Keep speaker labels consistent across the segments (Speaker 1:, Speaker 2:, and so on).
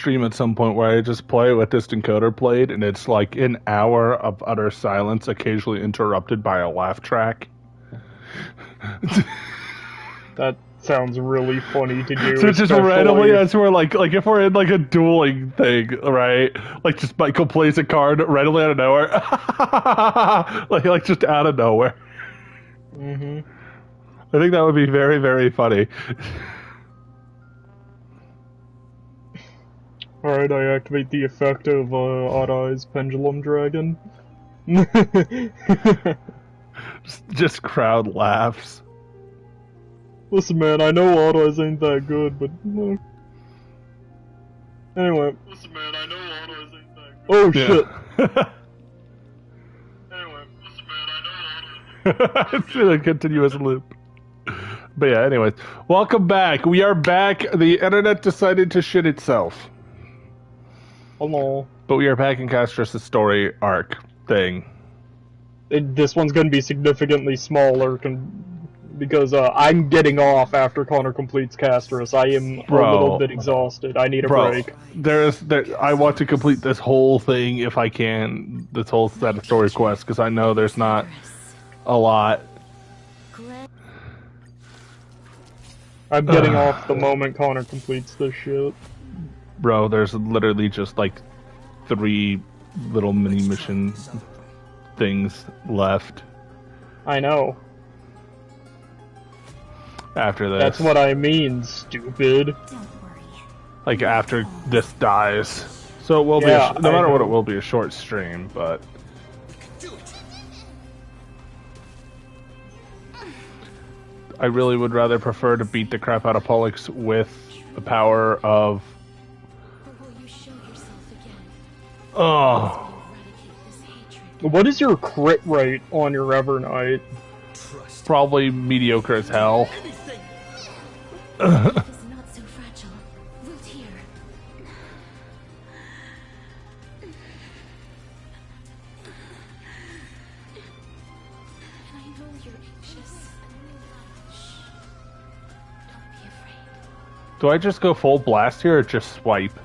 Speaker 1: stream at some point where I just play what this encoder played, and it's like an hour of utter silence, occasionally interrupted by a laugh track.
Speaker 2: That sounds really funny to do.
Speaker 1: So just randomly, as we're like if we're in like a dueling thing, right? Like just Michael plays a card randomly out of nowhere, like just out of nowhere.
Speaker 2: Mm-hmm.
Speaker 1: I think that would be very, very funny.
Speaker 2: Alright, I activate the effect of Odd Eye's Pendulum Dragon.
Speaker 1: just crowd laughs.
Speaker 2: Listen, man, I know Odd Eyes ain't that good, but... Anyway. Listen, man, I know Odd Eyes ain't that good. Oh, shit! Anyway. Listen, man, I know Odd Eyes ain't that good.
Speaker 1: It's in a continuous loop. But yeah, anyways. Welcome back. We are back. The internet decided to shit itself.
Speaker 2: Hello.
Speaker 1: But we are back in Castros' story arc thing.
Speaker 2: This one's gonna be significantly smaller, because I'm getting off after Connor completes Castros. I am a little bit exhausted. I need a break.
Speaker 1: I want to complete this whole thing if I can, this whole set of story quests, because I know there's not a lot.
Speaker 2: I'm getting off the moment Connor completes this shit.
Speaker 1: Bro, there's literally just like 3 little mini mission things left.
Speaker 2: I know.
Speaker 1: After this.
Speaker 2: That's what I mean, stupid.
Speaker 3: Don't worry.
Speaker 1: Like after this dies. So it will be, no matter what, it will be a short stream, but... I really would rather prefer to beat the crap out of Pollux with the power of... Oh.
Speaker 2: What is your crit rate on your Reunite?
Speaker 1: Probably mediocre as hell. Do I just go full blast here or just swipe?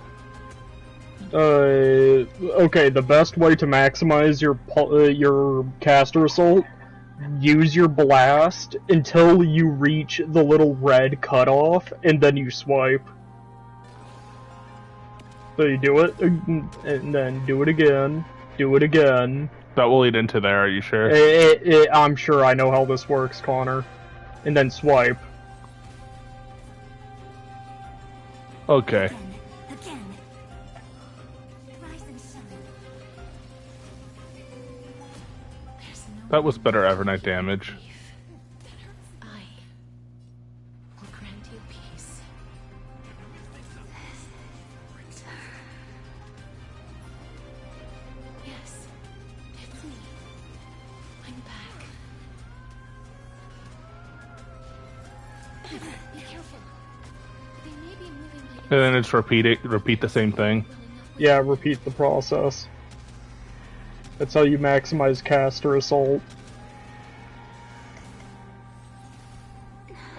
Speaker 2: Okay, the best way to maximize your caster assault, use your blast until you reach the little red cutoff, and then you swipe. So you do it, and then do it again, do it again.
Speaker 1: That will lead into there, are you sure?
Speaker 2: I'm sure I know how this works, Connor. And then swipe.
Speaker 1: Okay. That was better Evernight damage. And then it's repeat the same thing.
Speaker 2: Yeah, repeat the process. That's how you maximize caster assault.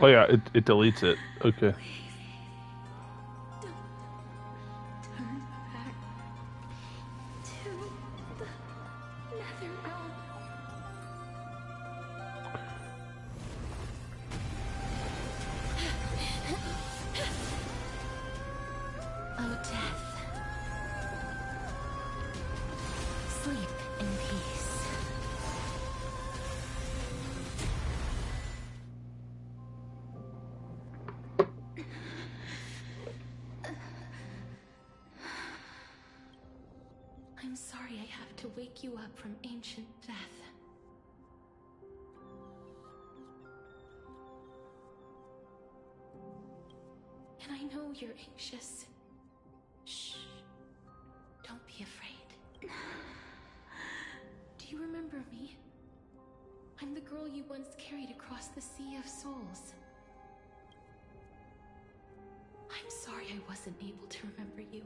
Speaker 1: Oh yeah, it deletes it. Okay.
Speaker 3: I'm sorry I have to wake you up from ancient death. And I know you're anxious. Shh. Don't be afraid. Do you remember me? I'm the girl you once carried across the Sea of Souls. I'm sorry I wasn't able to remember you.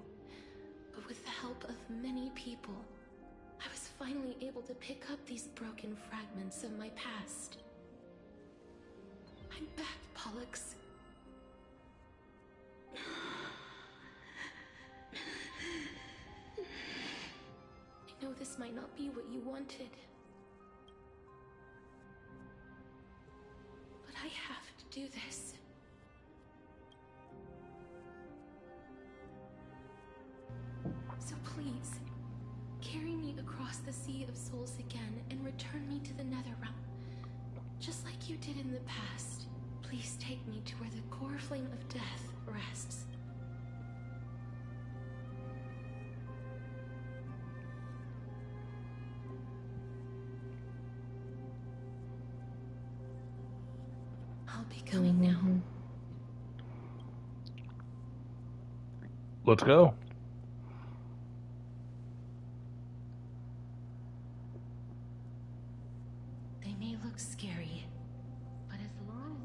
Speaker 3: But with the help of many people, I was finally able to pick up these broken fragments of my past. I'm back, Pollux. might not be what you wanted. But I have to do this. So please, carry me across the Sea of Souls again and return me to the Netherrealm. Just like you did in the past. Please take me to where the core flame of death rests. I'll be coming now.
Speaker 1: Let's go.
Speaker 3: They may look scary, but as long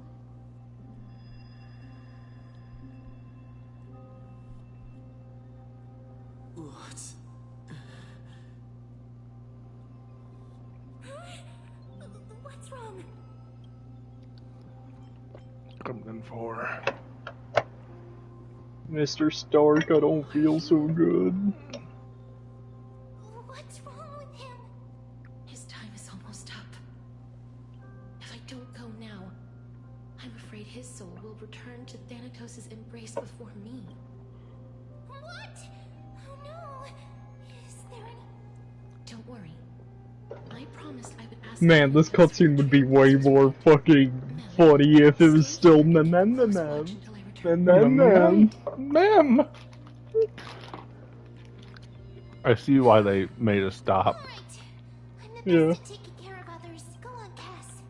Speaker 3: What's wrong?
Speaker 1: Coming in for
Speaker 2: Mr. Stark, I don't feel so good.
Speaker 3: What's wrong with him? His time is almost up. If I don't go now, I'm afraid his soul will return to Thanatos' embrace before me. What? Oh no. Is there any... Don't worry. I promised I would ask...
Speaker 2: Man, this cutscene would be way more fucking funny if it was still Mem.
Speaker 1: I see why they made us stop.
Speaker 3: I'm the best at taking care of others. Go on, Cass.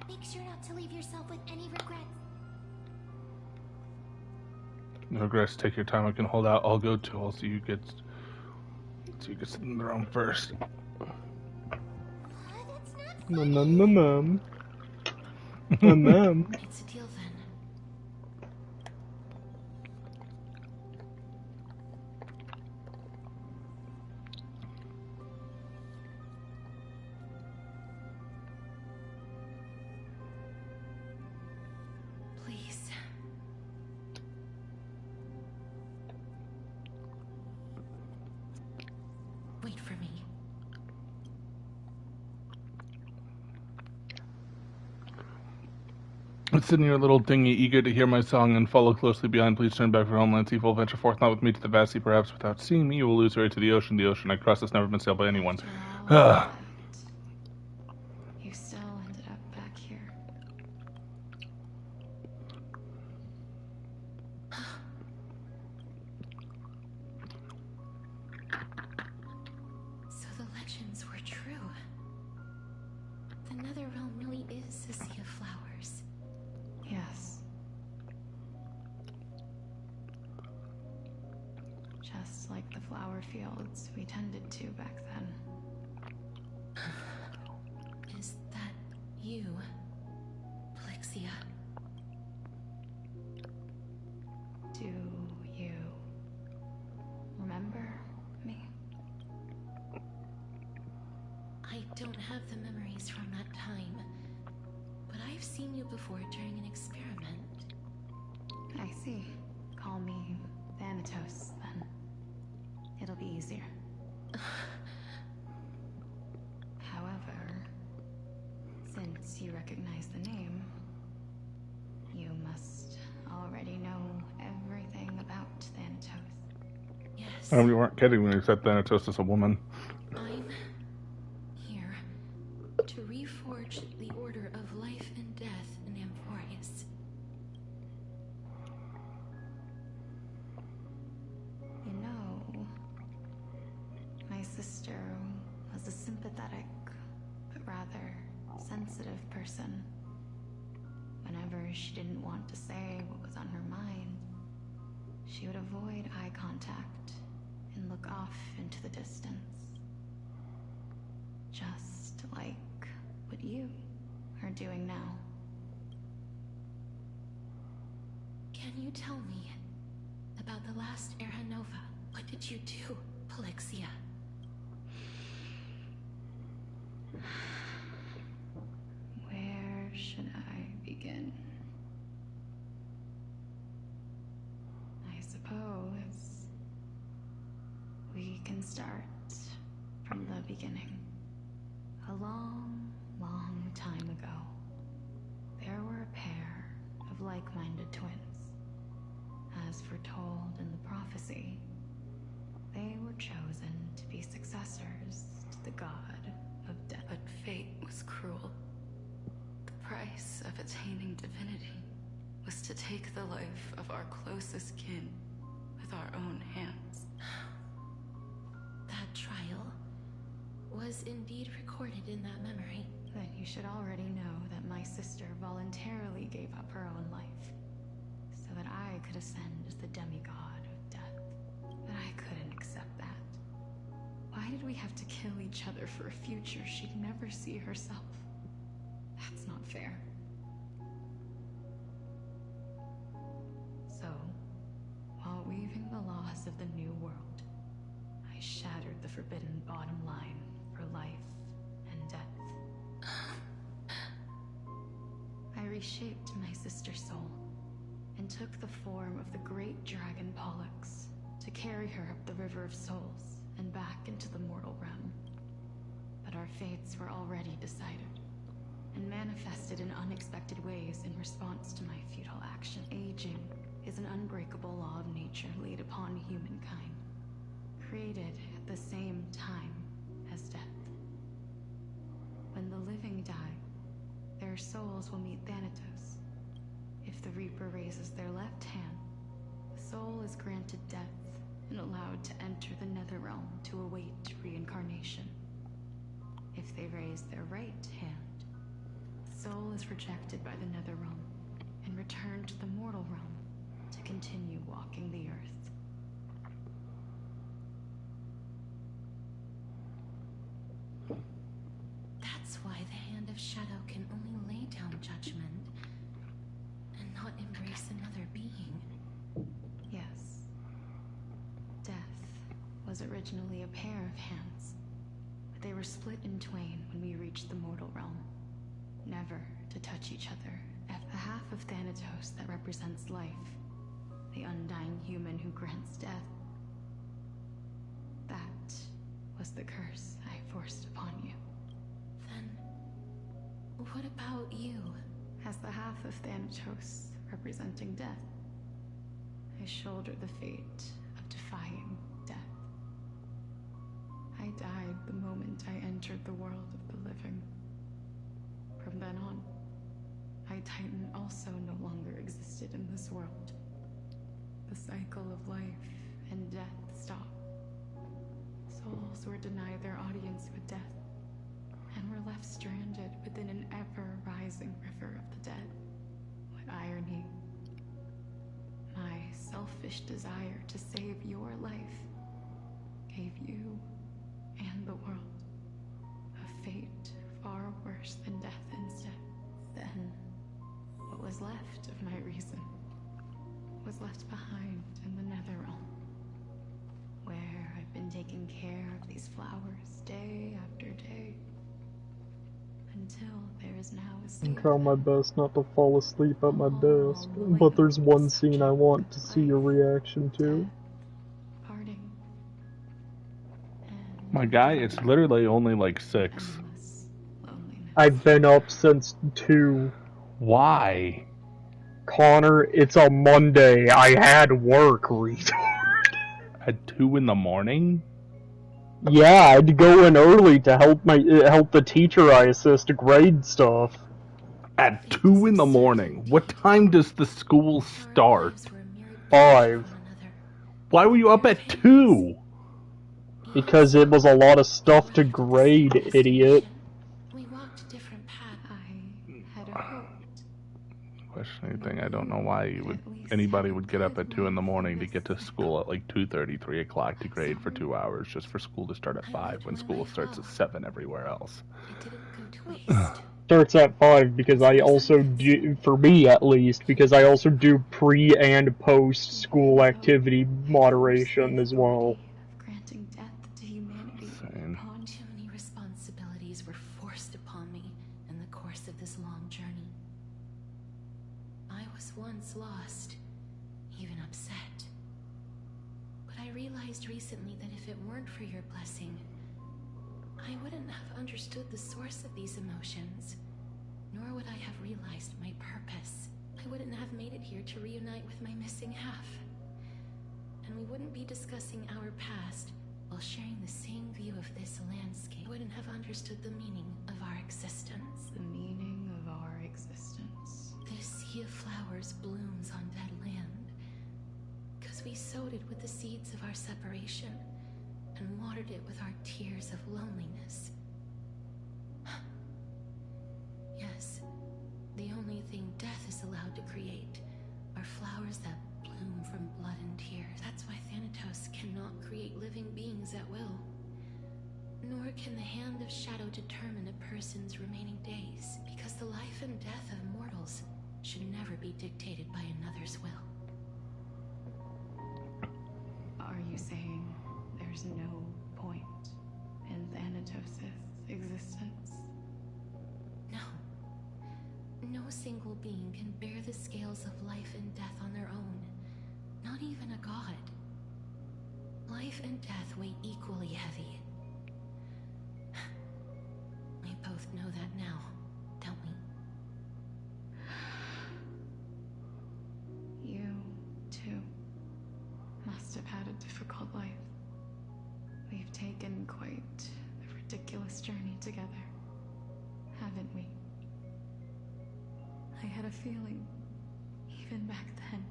Speaker 3: Make sure not to leave yourself with any regrets.
Speaker 1: No regrets. Take your time. I can hold out. I'll go too. I'll see you get in the room first.
Speaker 3: That's
Speaker 2: Mem.
Speaker 3: It's a deal then. Please. Wait for me.
Speaker 1: Sit in your little dinghy, eager to hear my song, and follow closely behind. Please turn back for homeland. Sea will venture forth, not with me to the vast sea, perhaps without seeing me. You will lose your way to the ocean. The ocean I cross has never been sailed by anyone.
Speaker 4: You still ended up back here.
Speaker 3: So the legends were true. The Netherrealm really is a sea of flowers.
Speaker 4: Yes. Just like the flower fields we tended to back then.
Speaker 3: Is that you, Plexia?
Speaker 4: Do you remember me?
Speaker 3: I don't have the memories from that time, but I've seen you before during an experiment.
Speaker 4: I see. Call me Thanatos, then. It'll be easier. However, since you recognize the name, you must already know everything about Thanatos.
Speaker 3: Yes.
Speaker 1: We weren't kidding when you said Thanatos is a woman.
Speaker 3: I'm here to reforge the order of life and death in Amphoreus.
Speaker 4: You know, my sister was a sympathetic, but rather sensitive person. Whenever she didn't want to say what was on her mind, she would avoid eye contact and look off into the distance. Just like what you are doing now.
Speaker 3: Can you tell me about the last Era Nova? What did you do, Plexia?
Speaker 4: Where should I begin? I suppose we can start from the beginning. A long, long time ago, there were a pair of like-minded twins. As foretold in the prophecy, they were chosen to be successors to the god of death.
Speaker 3: But fate was cruel. The price of attaining divinity was to take the life of our closest kin with our own hands. That trial was indeed recorded in that memory.
Speaker 4: Then you should already know that my sister voluntarily gave up her own life so that I could ascend as the demigod of death. But I couldn't accept that. Why did we have to kill each other for a future she'd never see herself? That's not fair. So, while weaving the laws of the new world, I shattered the forbidden bottom line for life and death. I reshaped my sister's soul and took the form of the great dragon Pollux to carry her up the River of Souls and back into the mortal realm. But our fates were already decided and manifested in unexpected ways in response to my futile action. Aging is an unbreakable law of nature laid upon humankind, created at the same time as death. When the living die, their souls will meet Thanatos. If the Reaper raises their left hand, the soul is granted death and allowed to enter the Netherrealm to await reincarnation. If they raise their right hand, the soul is rejected by the Netherrealm and returned to the mortal realm to continue walking the earth.
Speaker 3: That's why the Hand of Shadow can only lay down judgment and not embrace another being.
Speaker 4: Yes. Death was originally a pair of hands, but they were split in twain when we reached the mortal realm, never to touch each other. At the half of Thanatos that represents life, the undying human who grants death, that was the curse I forced upon you.
Speaker 3: Then, what about you?
Speaker 4: As the half of Thanatos representing death, I shoulder the fate of defying death. I died the moment I entered the world of the living. From then on, my Titan also no longer existed in this world. The cycle of life and death stopped. Souls were denied their audience with death, and were left stranded within an ever-rising river of the dead. What irony. My selfish desire to save your life gave you and the world a fate far worse than death instead. Then, what was left of my reason was left behind in the Netherrealm, where I've been taking care of these flowers day after day, until there is now a
Speaker 2: I try my best not to fall asleep at my desk, but there's one scene I want to see your reaction to.
Speaker 4: Parting.
Speaker 1: My guy, it's literally only like 6.
Speaker 4: Endless loneliness.
Speaker 2: I've been up since 2.
Speaker 1: Why?
Speaker 2: Connor, it's a Monday. I had work, retard.
Speaker 1: At 2 in the morning?
Speaker 2: Yeah, I had to go in early to help the teacher I assist grade stuff.
Speaker 1: At 2 in the morning? What time does the school start?
Speaker 2: 5.
Speaker 1: Why were you up at 2?
Speaker 2: Because it was a lot of stuff to grade, idiot.
Speaker 3: We walked different paths.
Speaker 4: I had hoped.
Speaker 1: Questioning thing, I don't know why anybody would get up at 2 in the morning to get to school at like 2:30, 3 o'clock to grade for 2 hours just for school to start at 5 when school starts at 7 everywhere else.
Speaker 3: It didn't go to waste.
Speaker 2: Starts at 5 because I also do, for me at least, because I also do pre and post school activity moderation as well.
Speaker 4: Of granting death to humanity
Speaker 1: Insane.
Speaker 4: upon
Speaker 3: Too many responsibilities were forced upon me in the course of this long journey. I was once lost, even upset. But I realized recently that if it weren't for your blessing, I wouldn't have understood the source of these emotions, nor would I have realized my purpose. I wouldn't have made it here to reunite with my missing half. And we wouldn't be discussing our past while sharing the same view of this landscape. I wouldn't have understood the meaning of our existence.
Speaker 4: The meaning of our existence.
Speaker 3: This sea of flowers blooms on dead land, because we sowed it with the seeds of our separation and watered it with our tears of loneliness. Yes, the only thing death is allowed to create are flowers that bloom from blood and tears. That's why Thanatos cannot create living beings at will. Nor can the hand of shadow determine a person's remaining days, because the life and death of mortals should never be dictated by another's will.
Speaker 4: Are you saying there's no point in Thanatos' existence?
Speaker 3: No. No single being can bear the scales of life and death on their own. Not even a god. Life and death weigh equally heavy. We both know that now, don't we?
Speaker 4: You, too, must have had a difficult life. We've taken quite a ridiculous journey together, haven't we? I had a feeling, even back then,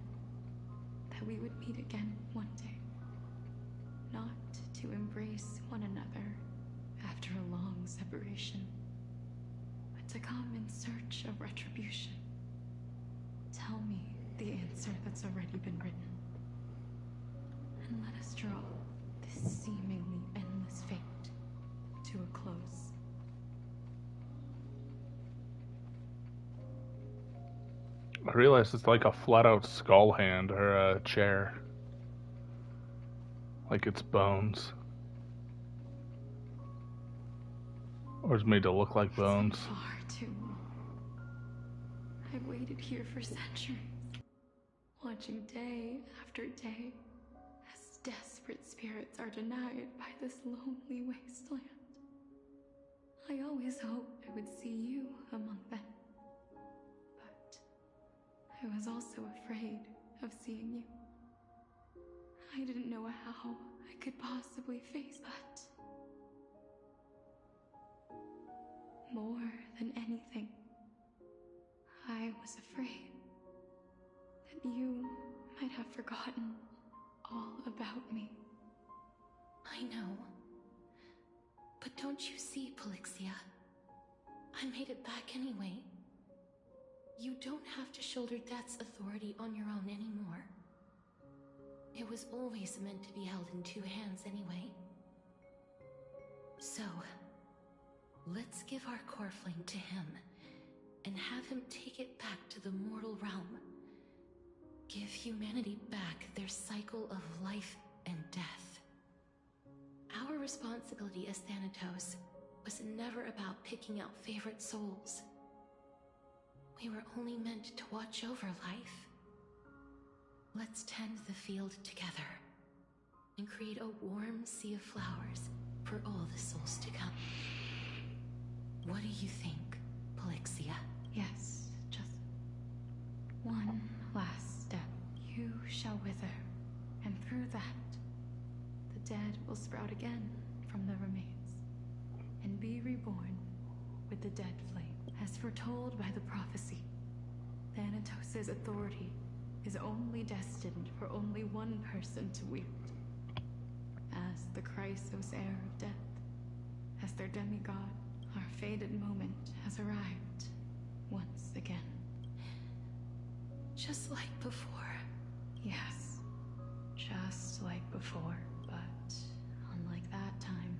Speaker 4: that we would meet again one day. Not to embrace one another after a long separation, but to come in search of retribution. Tell me the answer that's already been written, and let us draw this seemingly endless fate to a close.
Speaker 1: I realize it's like a flat-out skull hand or a chair. Like it's bones. Or it's made to look like bones.
Speaker 4: It's far too long. I've waited here for centuries, watching day after day as desperate spirits are denied by this lonely wasteland. I always hoped I would see you among them. But I was also afraid of seeing you. I didn't know how I could possibly face that. More than anything, I was afraid that you might have forgotten all about me.
Speaker 3: I know. But don't you see, Polixia? I made it back anyway. You don't have to shoulder death's authority on your own anymore. It was always meant to be held in two hands anyway. So, let's give our core flame to him, and have him take it back to the mortal realm. Give humanity back their cycle of life and death. Our responsibility as Thanatos was never about picking out favorite souls. We were only meant to watch over life. Let's tend the field together, and create a warm sea of flowers for all the souls to come. What do you think, Polixia?
Speaker 4: Yes, just one last step. You shall wither, and through that, the dead will sprout again from the remains, and be reborn with the dead flame. As foretold by the prophecy, Thanatos' authority is only destined for only one person to wield. As the Chrysos heir of death, as their demigod, our fated moment has arrived once again.
Speaker 3: Just like before.
Speaker 4: Yes, just like before, but unlike that time,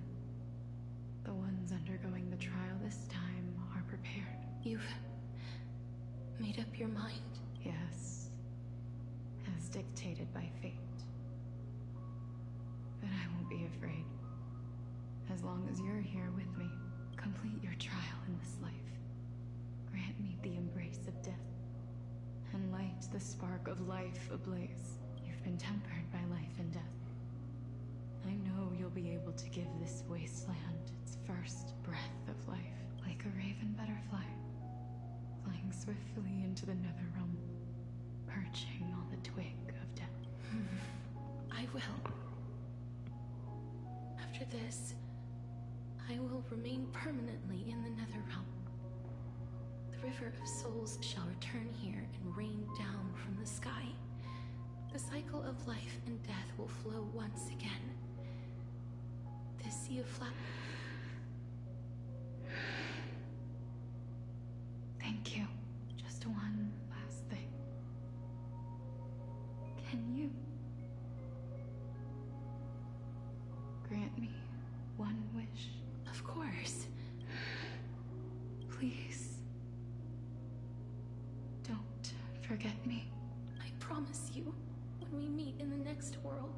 Speaker 4: the ones undergoing the trial this time are prepared.
Speaker 3: You've made up your mind?
Speaker 4: Yes, as dictated by fate. But I won't be afraid. As long as you're here with me, complete your trial in this life. Grant me the embrace of death, and light the spark of life ablaze. You've been tempered by life and death. I know you'll be able to give this wasteland its first breath of life, like a raven butterfly, flying swiftly into the netherrealm, perching on the twig of death.
Speaker 3: I will. After this, I will remain permanently in the netherrealm. The river of souls shall return here and rain down from the sky. The cycle of life and death will flow once again. This sea of flowers.
Speaker 4: Thank you. Just one last thing. Can you grant me one wish?
Speaker 3: Of course.
Speaker 4: Please. Don't forget me.
Speaker 3: I promise you, when we meet in the next world,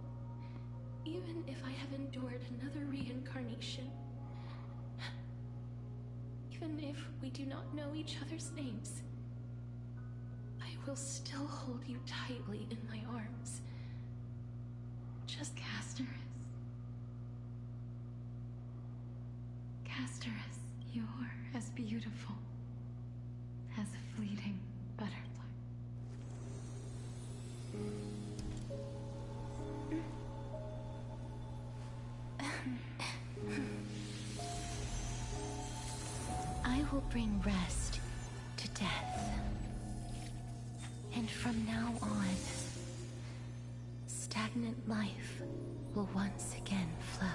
Speaker 3: even if I have endured another reincarnation, even if we do not know each other's names, I will still hold you tightly in my arms. Just
Speaker 4: Casterus. Casterus, you're as beautiful as a fleeting butterfly.
Speaker 3: I will bring rest to death. And from now on, stagnant life will once again flow.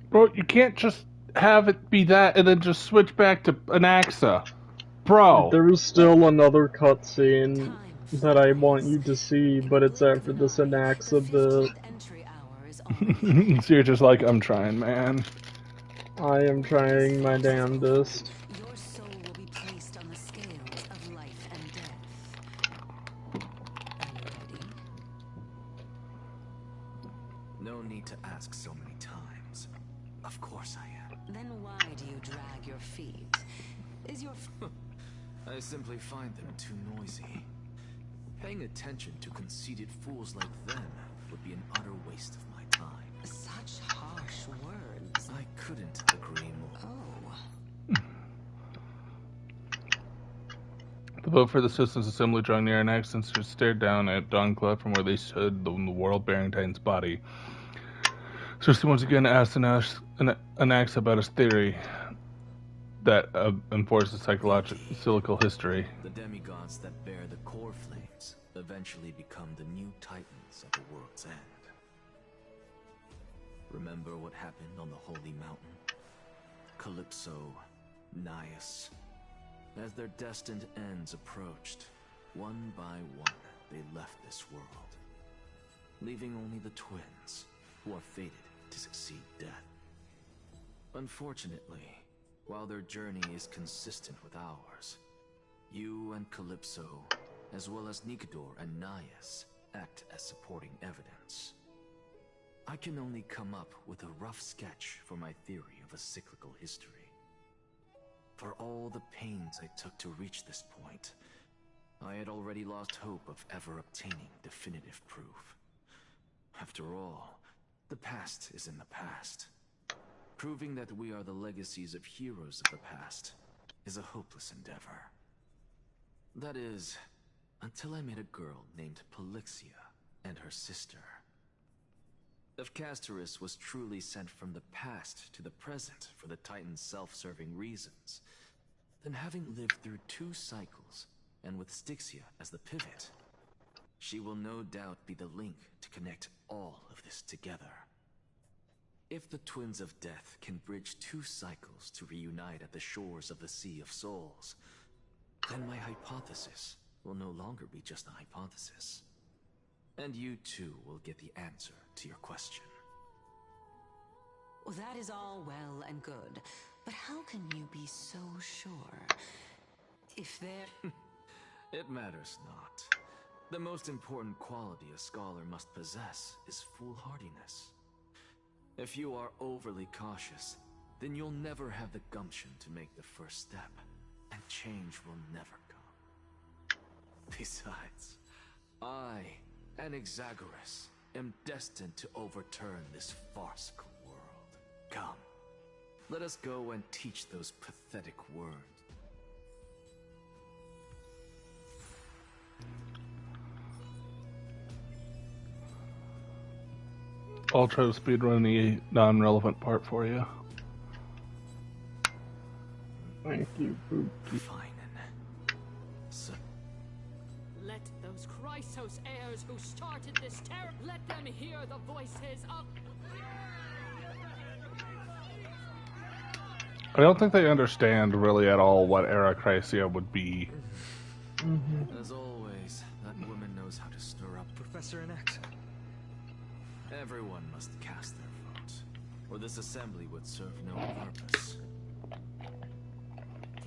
Speaker 1: Bro, you can't just have it be that and then just switch back to Anaxa. Bro.
Speaker 2: There's still another cutscene that I want you to see, but it's after this Anaxa bit.
Speaker 1: So you're just like, I'm trying, man.
Speaker 2: I am trying my damnedest.
Speaker 5: Your soul will be placed on the scales of life and death. Are you ready?
Speaker 6: No need to ask so many times. Of course I am.
Speaker 5: Then why do you drag your feet? Is your
Speaker 6: I simply find them too noisy. Paying attention to conceited fools like them would be an utter waste of my time.
Speaker 5: such harsh words?
Speaker 6: I couldn't agree more.
Speaker 5: Oh.
Speaker 1: The boat for the Citizens Assembly drawing near Anaxa and stared down at Dawn-Clef from where they stood, the world-bearing Titan's body. Cersei once again asked Anaxa about his theory that enforces psychological history.
Speaker 6: The demigods that bear the core flames eventually become the new titans of the world's end. Remember what happened on the Holy Mountain? Calypso, Naias. As their destined ends approached, one by one they left this world, leaving only the twins, who are fated to succeed death. Unfortunately, while their journey is consistent with ours, you and Calypso, as well as Nikador and Naias, act as supporting evidence. I can only come up with a rough sketch for my theory of a cyclical history. For all the pains I took to reach this point, I had already lost hope of ever obtaining definitive proof. After all, the past is in the past. Proving that we are the legacies of heroes of the past is a hopeless endeavor. That is, until I met a girl named Polixia and her sister. If Casterus was truly sent from the past to the present for the Titan's self-serving reasons, then having lived through 2 cycles, and with Styxia as the pivot, she will no doubt be the link to connect all of this together. If the Twins of Death can bridge 2 cycles to reunite at the shores of the Sea of Souls, then my hypothesis will no longer be just a hypothesis. And you too will get the answer to your question.
Speaker 5: Well, that is all well and good, but how can you be so sure? If there...
Speaker 6: It matters not. The most important quality a scholar must possess is foolhardiness. If you are overly cautious, then you'll never have the gumption to make the first step. and change will never come. Besides, I, Anaxagoras, am destined to overturn this farcical world. Come, let us go and teach those pathetic words.
Speaker 1: I'll try to speedrun the non-relevant part for you.
Speaker 2: Thank you, Boop.
Speaker 6: Fine. So,
Speaker 7: Let those Chrysos heirs who started this terror, let them hear the voices of...
Speaker 1: I don't think they understand really at all what Arachrysia would be.
Speaker 6: as always, that woman knows how to stir up
Speaker 8: Professor Anaxa.
Speaker 6: Everyone must cast their vote, or this assembly would serve no purpose.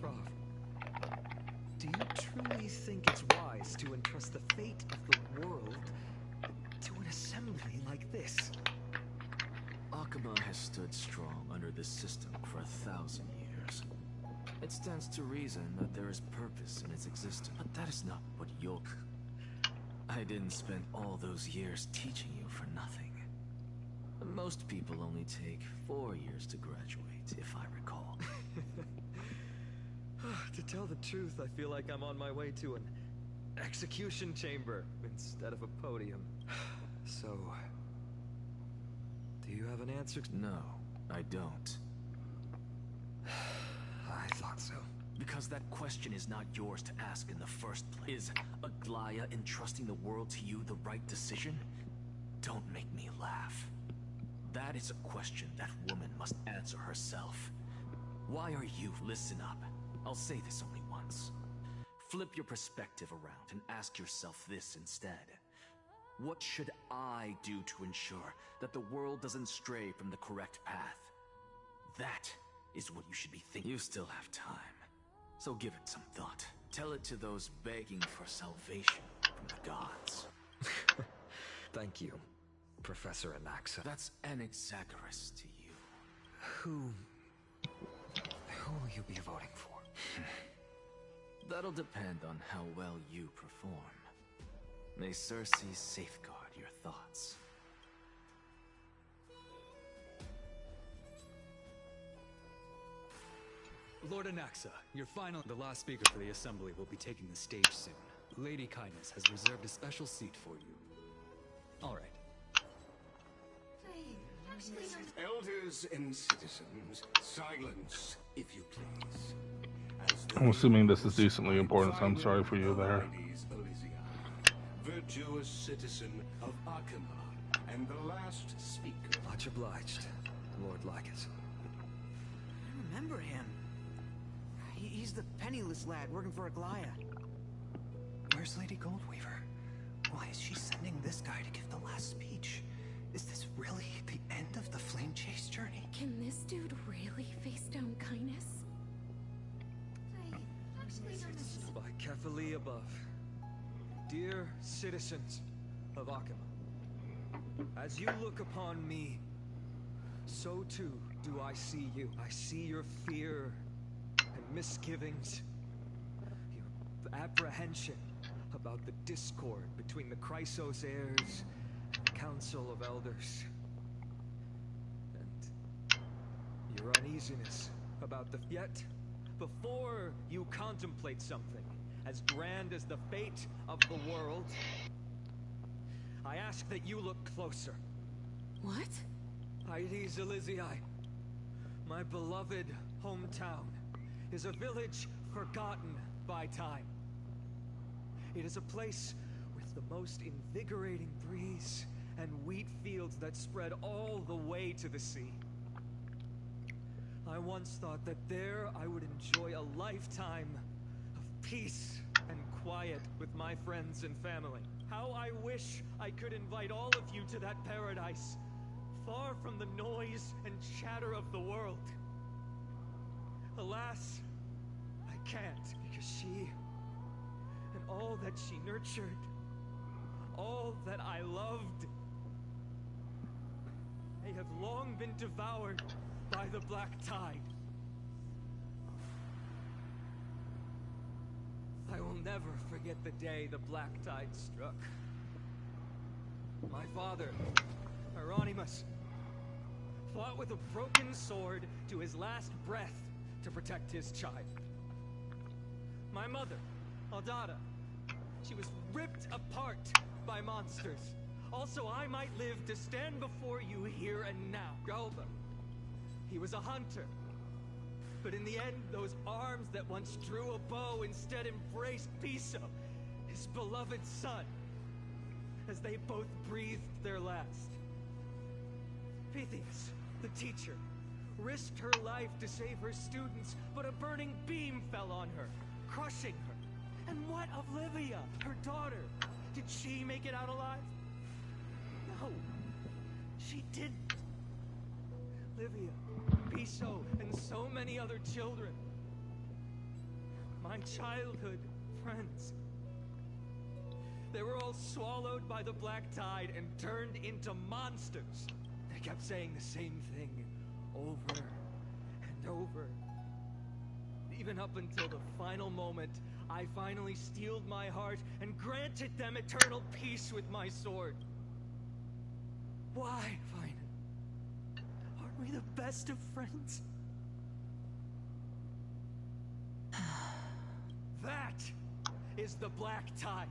Speaker 8: Prof, do you truly think it's wise to entrust the fate of the world to an assembly like this?
Speaker 6: Akuma has stood strong under this system for 1,000 years. It stands to reason that there is purpose in its existence, but that is not what you'll... I didn't spend all those years teaching you for nothing. Most people only take 4 years to graduate, if I recall.
Speaker 8: To tell the truth, I feel like I'm on my way to an execution chamber instead of a podium. So, do you have an answer?
Speaker 6: No, I don't.
Speaker 8: I thought so.
Speaker 6: Because that question is not yours to ask in the first place. Is Aglaya entrusting the world to you the right decision? Don't make me laugh. That is a question that woman must answer herself. Why are you... Listen up. I'll say this only once. Flip your perspective around and ask yourself this instead. What should I do to ensure that the world doesn't stray from the correct path? That is what you should be thinking. You still have time, so give it some thought. Tell it to those begging for salvation from the gods.
Speaker 8: Thank you, Professor Anaxa.
Speaker 6: That's Anaxagoras to you.
Speaker 8: Who will you be voting for?
Speaker 6: That'll depend on how well you perform. May Circe safeguard your thoughts.
Speaker 9: Lord Anaxa, your the last speaker for the assembly will be taking the stage soon. Lady Kindness has reserved a special seat for you. All right.
Speaker 10: Elders and citizens, silence, if you please.
Speaker 1: I'm assuming this is decently important, so I'm sorry for you there.
Speaker 10: Virtuous citizen of Akuma, and the last speaker.
Speaker 8: Much obliged, Lord Lycus.
Speaker 11: I remember him. He's the penniless lad working for Aglaya. Where's Lady Goldweaver? Why is she sending this guy to give the last speech? Is this really the end of the Flame Chase journey?
Speaker 3: Can this dude really face down kindness?
Speaker 8: By Kefali above. Dear citizens of Akuma, as you look upon me, so too do I see you. I see your fear and misgivings, your apprehension about the discord between the Chrysos heirs and the Council of Elders, and your uneasiness about the... Yet, before you contemplate something as grand as the fate of the world, I ask that you look closer.
Speaker 3: What?
Speaker 8: Aedes Elysiae, my beloved hometown, is a village forgotten by time. It is a place with the most invigorating breeze and wheat fields that spread all the way to the sea. I once thought that there I would enjoy a lifetime of peace and quiet with my friends and family. How I wish I could invite all of you to that paradise, far from the noise and chatter of the world. Alas, I can't, because she, and all that she nurtured, all that I loved, they have long been devoured by the black tide. I will never forget the day the black tide struck. My father, Hieronymus, fought with a broken sword to his last breath to protect his child. My mother, Aldada, she was ripped apart by monsters. Also, I might live to stand before you here and now. Galba, he was a hunter. But in the end, those arms that once drew a bow instead embraced Piso, his beloved son, as they both breathed their last. Pythias, the teacher, risked her life to save her students, but a burning beam fell on her, crushing her. And what of Livia, her daughter? Did she make it out alive? No, she didn't. Livia, Piso, and so many other children. My childhood friends. They were all swallowed by the black tide and turned into monsters. They kept saying the same thing over and over. Even up until the final moment, I finally steeled my heart and granted them eternal peace with my sword. Why, Vina? Aren't we the best of friends? That is the black tide.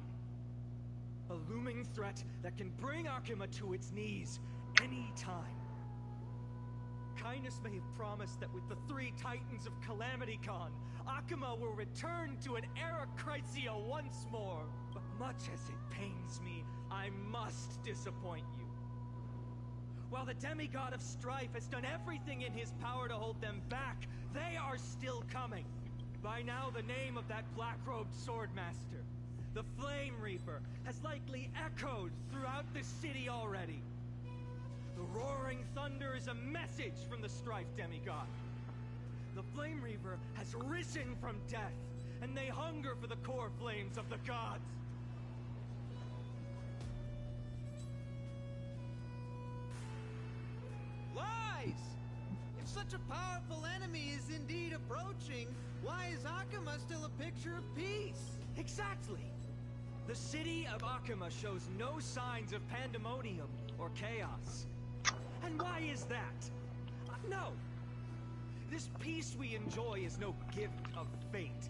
Speaker 8: A looming threat that can bring Akuma to its knees any time. Kindness may have promised that with the 3 titans of Calamity Con, Akuma will return to an era Chrysia once more. But much as it pains me, I must disappoint you. While the demigod of strife has done everything in his power to hold them back, they are still coming. By now, the name of that black-robed swordmaster, the Flame Reaper, has likely echoed throughout the city already. The roaring thunder is a message from the strife demigod. The Flame Reaper has risen from death, and they hunger for the core flames of the gods.
Speaker 11: Lies! If such a powerful enemy is indeed approaching, why is Akuma still a picture of peace?
Speaker 8: Exactly! The city of Akuma shows no signs of pandemonium or chaos. And why is that? No! This peace we enjoy is no gift of fate.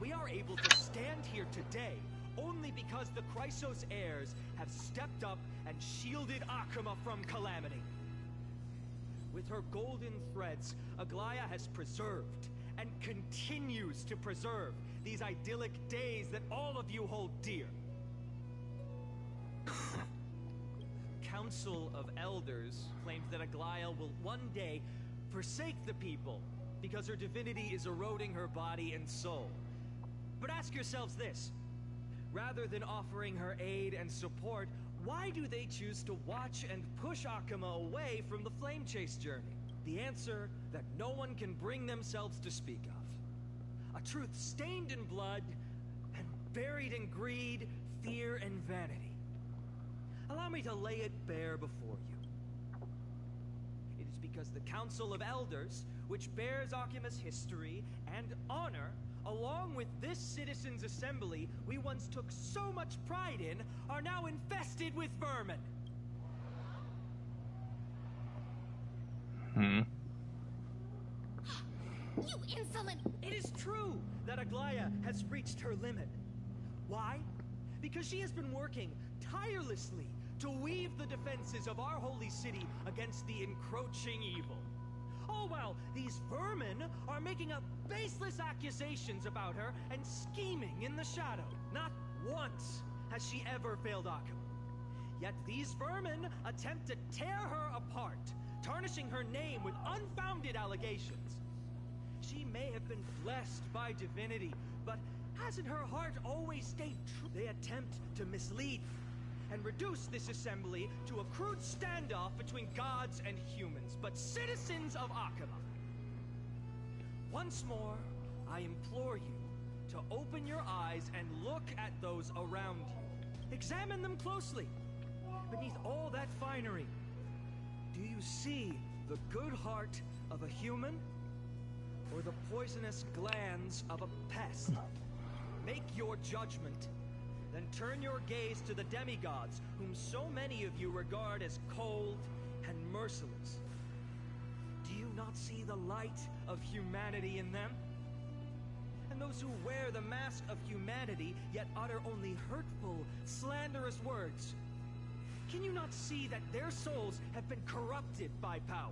Speaker 8: We are able to stand here today only because the Chrysos heirs have stepped up and shielded Akuma from calamity. With her golden threads, Aglaya has preserved and continues to preserve these idyllic days that all of you hold dear. Council of Elders claims that Aglaya will one day forsake the people because her divinity is eroding her body and soul. But ask yourselves this. Rather than offering her aid and support, why do they choose to watch and push Akuma away from the Flame Chase journey? The answer that no one can bring themselves to speak of. A truth stained in blood and buried in greed, fear, and vanity. Allow me to lay it bare before you. It is because the Council of Elders, which bears Akuma's history and honor, along with this citizens' assembly we once took so much pride in, are now infested with vermin.
Speaker 3: You insolent!
Speaker 8: It is true that Aglaya has reached her limit. Why? Because she has been working tirelessly to weave the defenses of our holy city against the encroaching evil. All while these vermin are making up baseless accusations about her and scheming in the shadow. Not once has she ever failed Akuma. Yet these vermin attempt to tear her apart, tarnishing her name with unfounded allegations. She may have been blessed by divinity, but hasn't her heart always stayed true? They attempt to mislead and reduce this assembly to a crude standoff between gods and humans, but citizens of Akuma. Once more, I implore you to open your eyes and look at those around you. Examine them closely. Beneath all that finery, do you see the good heart of a human or the poisonous glands of a pest?
Speaker 11: Make your judgment. Then turn your gaze to the demigods, whom so many of you regard as cold and merciless. Do you not see the light of humanity in them? And those who wear the mask of humanity, yet utter only hurtful, slanderous words. Can you not see that their souls have been corrupted by power?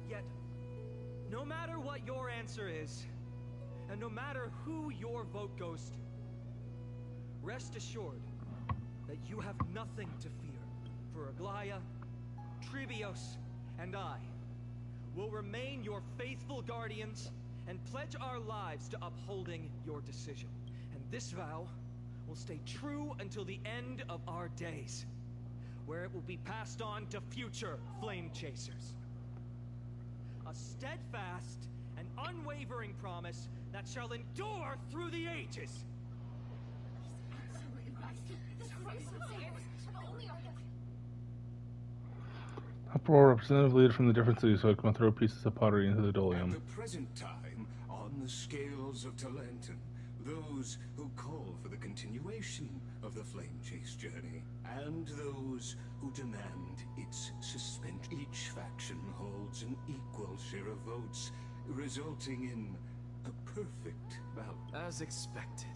Speaker 11: Yet, no matter what your answer is, and no matter who your vote goes to, rest assured that you have nothing to fear, for Aglaya, Trivios, and I will remain your faithful guardians and pledge our lives to upholding your decision. And this vow will stay true until the end of our days, where it will be passed on to future flame chasers. A steadfast and unwavering promise that shall endure through the ages.
Speaker 1: Uproar, representative leader from the different cities, so I can throw pieces of pottery into the Dolium.
Speaker 10: At the present time, on the scales of Talenton, those who call for the continuation of the Flame Chase journey, and those who demand its suspension. Each faction holds an equal share of votes, resulting in a perfect balance.
Speaker 6: As expected.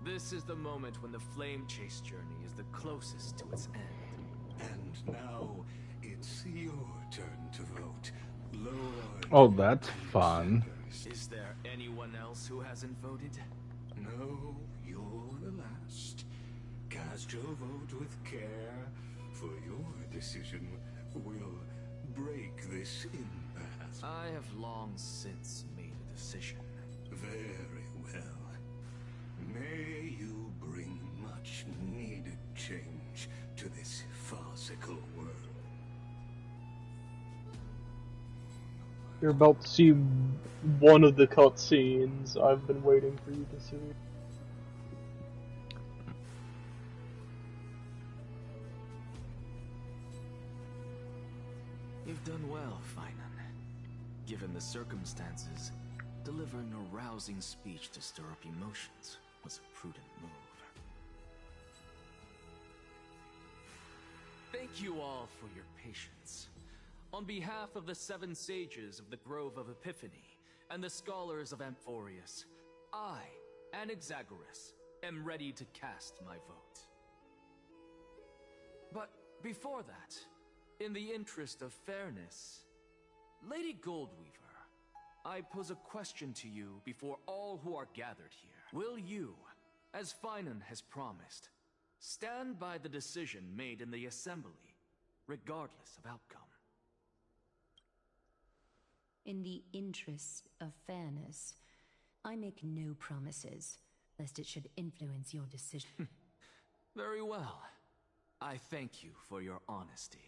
Speaker 6: This is the moment when the Flame Chase journey is the closest to its end.
Speaker 10: And now, it's your turn to vote, Lord.
Speaker 1: Oh, that's fun.
Speaker 6: Is there anyone else who hasn't voted?
Speaker 10: No, you're the last. Cast your vote with care, for your decision will break this impasse.
Speaker 6: I have long since made a decision.
Speaker 10: Very well. May you bring much needed change to this farcical world.
Speaker 2: You're about to see one of the cutscenes I've been waiting for you to see.
Speaker 6: You've done well, Finan. Given the circumstances, delivering a rousing speech to stir up emotions was a prudent move. Thank you all for your patience. On behalf of the 7 sages of the Grove of Epiphany and the scholars of Amphoreus, I, Anaxagoras, am ready to cast my vote. But before that, in the interest of fairness, Lady Goldweaver, I pose a question to you before all who are gathered here. Will you, as Finan has promised, stand by the decision made in the assembly, regardless of outcome?
Speaker 12: In the interest of fairness, I make no promises, lest it should influence your decision.
Speaker 6: Very well. I thank you for your honesty.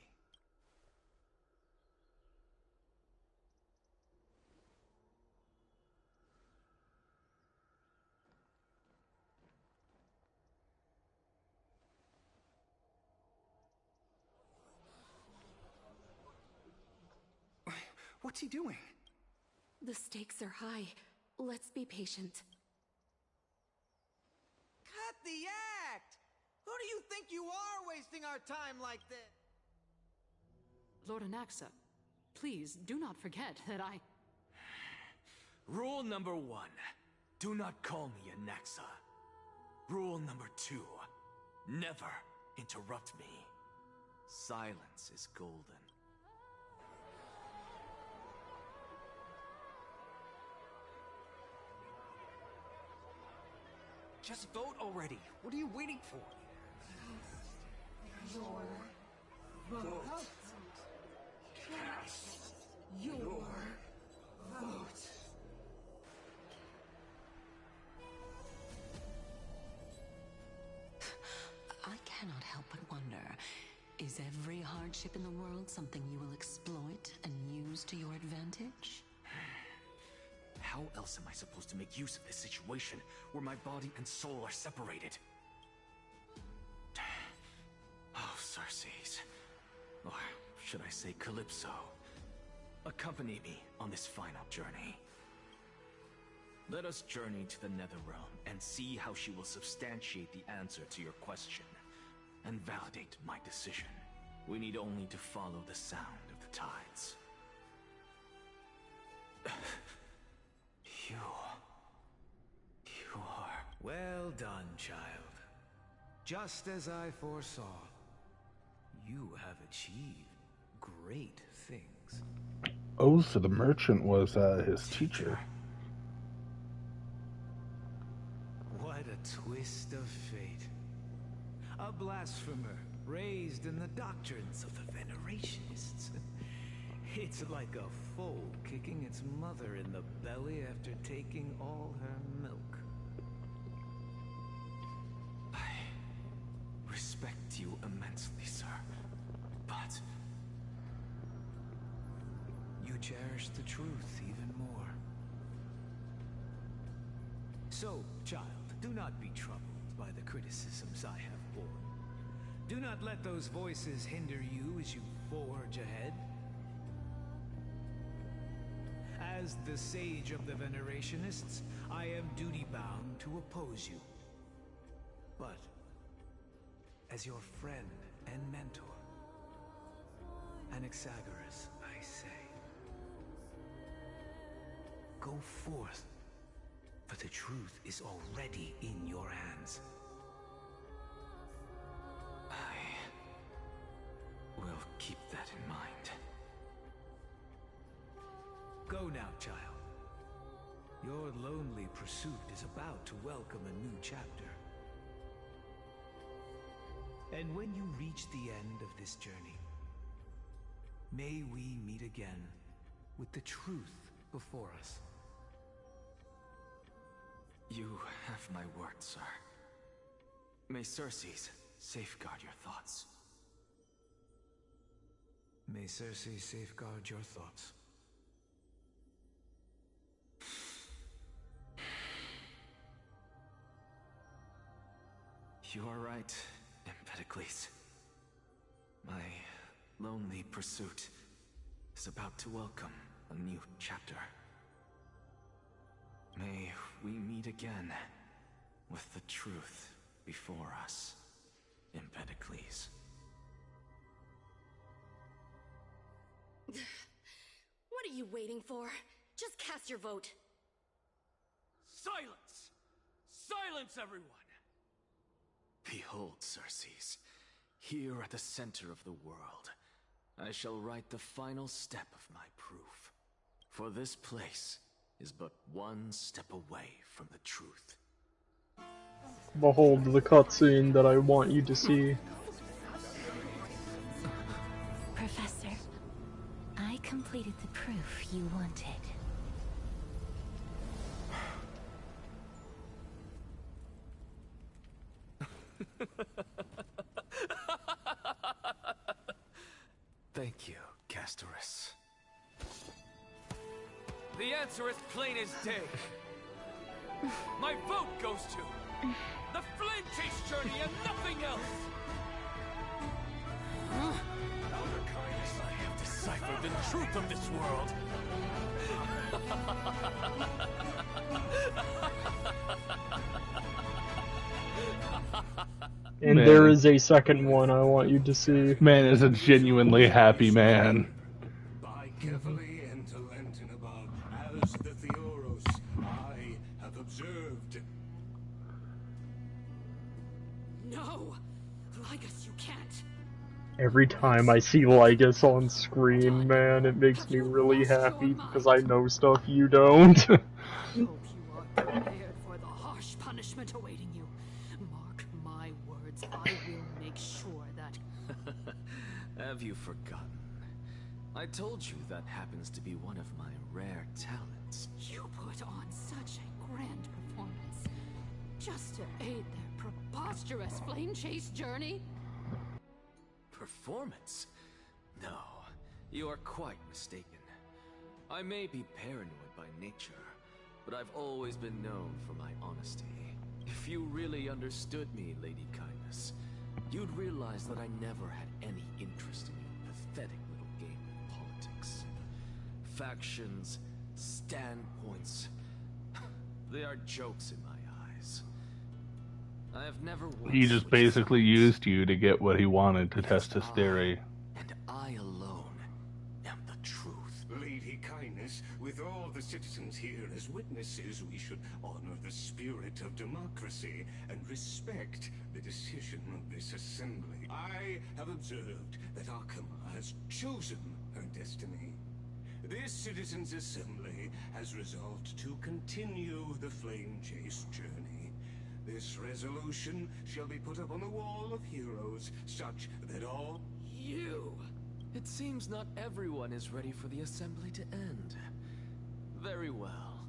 Speaker 11: What's he doing?
Speaker 3: The stakes are high. Let's be patient.
Speaker 11: Cut the act! Who do you think you are, wasting our time like this?
Speaker 7: Lord Anaxa, please do not forget that I...
Speaker 6: Rule number 1. Do not call me Anaxa. Rule number 2. Never interrupt me. Silence is golden.
Speaker 11: Just vote already. What are you waiting for?
Speaker 13: Your vote. Cast your vote.
Speaker 5: I cannot help but wonder, is every hardship in the world something you will exploit and use to your advantage?
Speaker 6: How else am I supposed to make use of this situation where my body and soul are separated? Oh, Circes. Or should I say Calypso? accompany me on this final journey. Let us journey to the Netherrealm and see how she will substantiate the answer to your question and validate my decision. We need only to follow the sound of the tides. You are...
Speaker 11: Well done, child. Just as I foresaw, you have achieved great things.
Speaker 1: Oh, so the merchant was his teacher.
Speaker 11: What a twist of fate. A blasphemer raised in the doctrines of the Venerationists. It's like a foal kicking its mother in the belly after taking all her milk.
Speaker 6: I respect you immensely, sir, but...
Speaker 11: You cherish the truth even more. So, child, do not be troubled by the criticisms I have borne. Do not let those voices hinder you as you forge ahead. As the sage of the Venerationists, I am duty-bound to oppose you. But, as your friend and mentor, Anaxagoras, I say, go forth, for the truth is already in your hands.
Speaker 6: I will keep that in mind.
Speaker 11: Go now, child. Your lonely pursuit is about to welcome a new chapter. And when you reach the end of this journey, may we meet again with the truth before us.
Speaker 6: You have my word, sir. May Circes safeguard your thoughts.
Speaker 11: May Circe safeguard your thoughts.
Speaker 6: You are right, Empedocles. My lonely pursuit is about to welcome a new chapter. May we meet again with the truth before us, Empedocles.
Speaker 14: What are you waiting for? Just cast your vote.
Speaker 15: Silence! Silence, everyone!
Speaker 6: Behold, Circes, here at the center of the world, I shall write the final step of my proof. For this place is but one step away from the truth.
Speaker 2: Behold the cutscene that I want you to see.
Speaker 12: Professor, I completed the proof you wanted.
Speaker 6: Thank you, Castorus.
Speaker 15: The answer is plain as day. My vote goes to the Flame Chase journey and nothing else! Elder Kindness, I have deciphered the truth of this world!
Speaker 2: And man, there is a second one I want you to see.
Speaker 1: Man is a genuinely happy man.
Speaker 10: By carefully enter Lenten above, as the Theoros I have observed.
Speaker 7: No! Lygus, you can't!
Speaker 2: Every time I see Lygus on screen, man, it makes me really happy because I know stuff you don't.
Speaker 7: Hope you are prepared for the harsh punishment awaiting you. Mark my words, I will make sure that...
Speaker 6: Have you forgotten? I told you that happens to be one of my rare talents.
Speaker 7: You put on such a grand performance just to aid their preposterous flame chase journey?
Speaker 6: Performance? No, you are quite mistaken. I may be paranoid by nature, but I've always been known for my honesty. If you really understood me, Lady Kindness, you'd realize that I never had any interest in your pathetic little game of politics. factions, standpoints. They are jokes in my eyes. I have never once
Speaker 1: He just basically used you to get what he wanted to test his theory.
Speaker 6: And I alone am the truth.
Speaker 10: Lady Kindness, with all the citizens here as witnesses, we should honor the spirit of democracy and respect the decision of this assembly. I have observed that Akama has chosen her destiny. This citizens' assembly has resolved to continue the flame chase journey. This resolution shall be put up on the wall of heroes, such that all...
Speaker 6: You! It seems not everyone is ready for the assembly to end. Very well.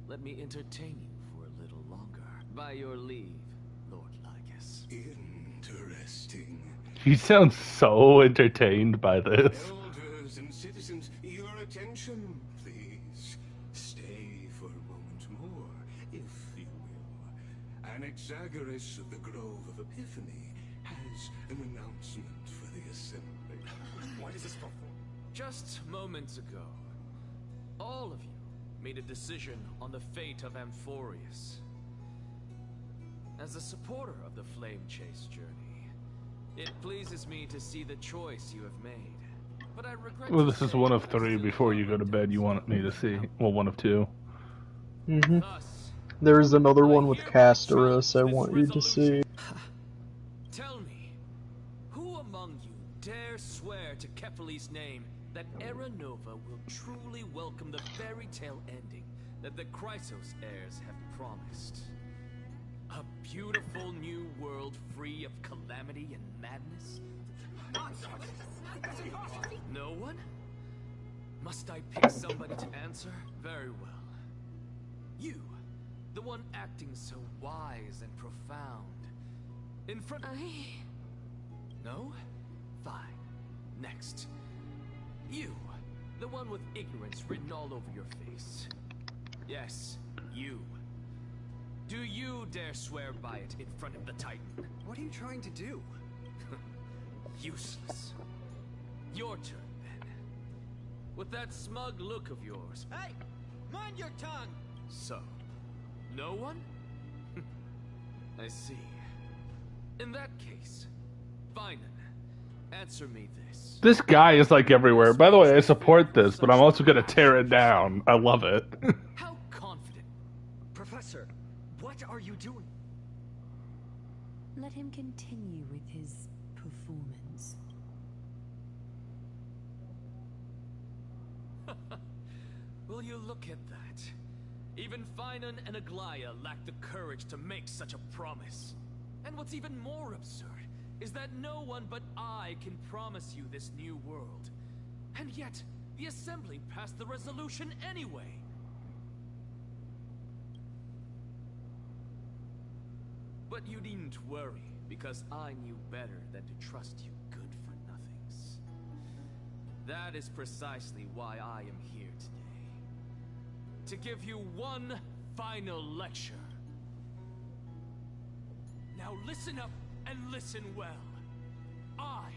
Speaker 6: Let me entertain you for a little longer. By your leave, Lord Lycus.
Speaker 10: Interesting.
Speaker 1: He sounds so entertained by this.
Speaker 10: Elders and citizens, your attention, please. Stay for a moment more, if you will. Anaxagoras of the Grove of Epiphany has an announcement for the assembly.
Speaker 6: Why does this come for? Just moments ago, all of you made a decision on the fate of Amphoreus. As a supporter of the Flame Chase journey, it pleases me to see the choice you have made. But I regret.
Speaker 1: Well, this is one of 3 before you go to bed you want me to see. Well, one of 2.
Speaker 2: Mm-hmm. There's another one with Casterus I want you to see.
Speaker 6: Tell me, who among you dare swear to Kefali's name that Era Nova will truly welcome the fairy tale ending that the Chrysos heirs have promised? A beautiful new world free of calamity and madness? No one? Must I pick somebody to answer? Very well. You, the one acting so wise and profound. In front of... No? Fine. Next. You, the one with ignorance written all over your face. Yes, you. Do you dare swear by it in front of the Titan?
Speaker 11: What are you trying to do?
Speaker 6: Useless. Your turn, then. With that smug look of yours.
Speaker 11: Hey! Mind your tongue!
Speaker 6: So, no one? I see. In that case, fine then. Answer me this.
Speaker 1: This guy is like everywhere. By the way, I support this, but I'm also gonna tear it down. I love it.
Speaker 6: How confident?
Speaker 11: Professor, what are you doing?
Speaker 12: Let him continue with his performance.
Speaker 6: Will you look at that? Even Finan and Aglaya lack the courage to make such a promise. And what's even more absurd is that no one but I can promise you this new world. And yet, the Assembly passed the resolution anyway. But you needn't worry, because I knew better than to trust you good-for-nothings. That is precisely why I am here today. To give you one final lecture. Now listen up and listen well. I,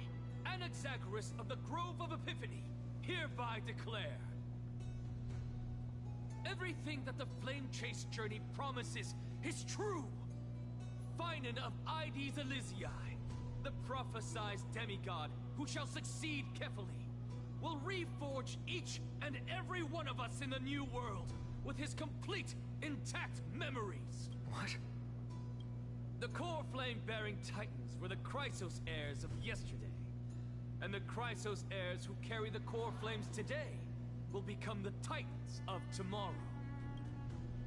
Speaker 6: Anaxagoras of the Grove of Epiphany, hereby declare everything that the Flame Chase journey promises is true. Finan of Ides Elysiae, the prophesied demigod who shall succeed Kefali, will reforge each and every one of us in the new world with his complete, intact memories.
Speaker 11: What?
Speaker 6: The core flame-bearing titans were the Chrysos heirs of yesterday, and the Chrysos heirs who carry the core flames today will become the titans of tomorrow.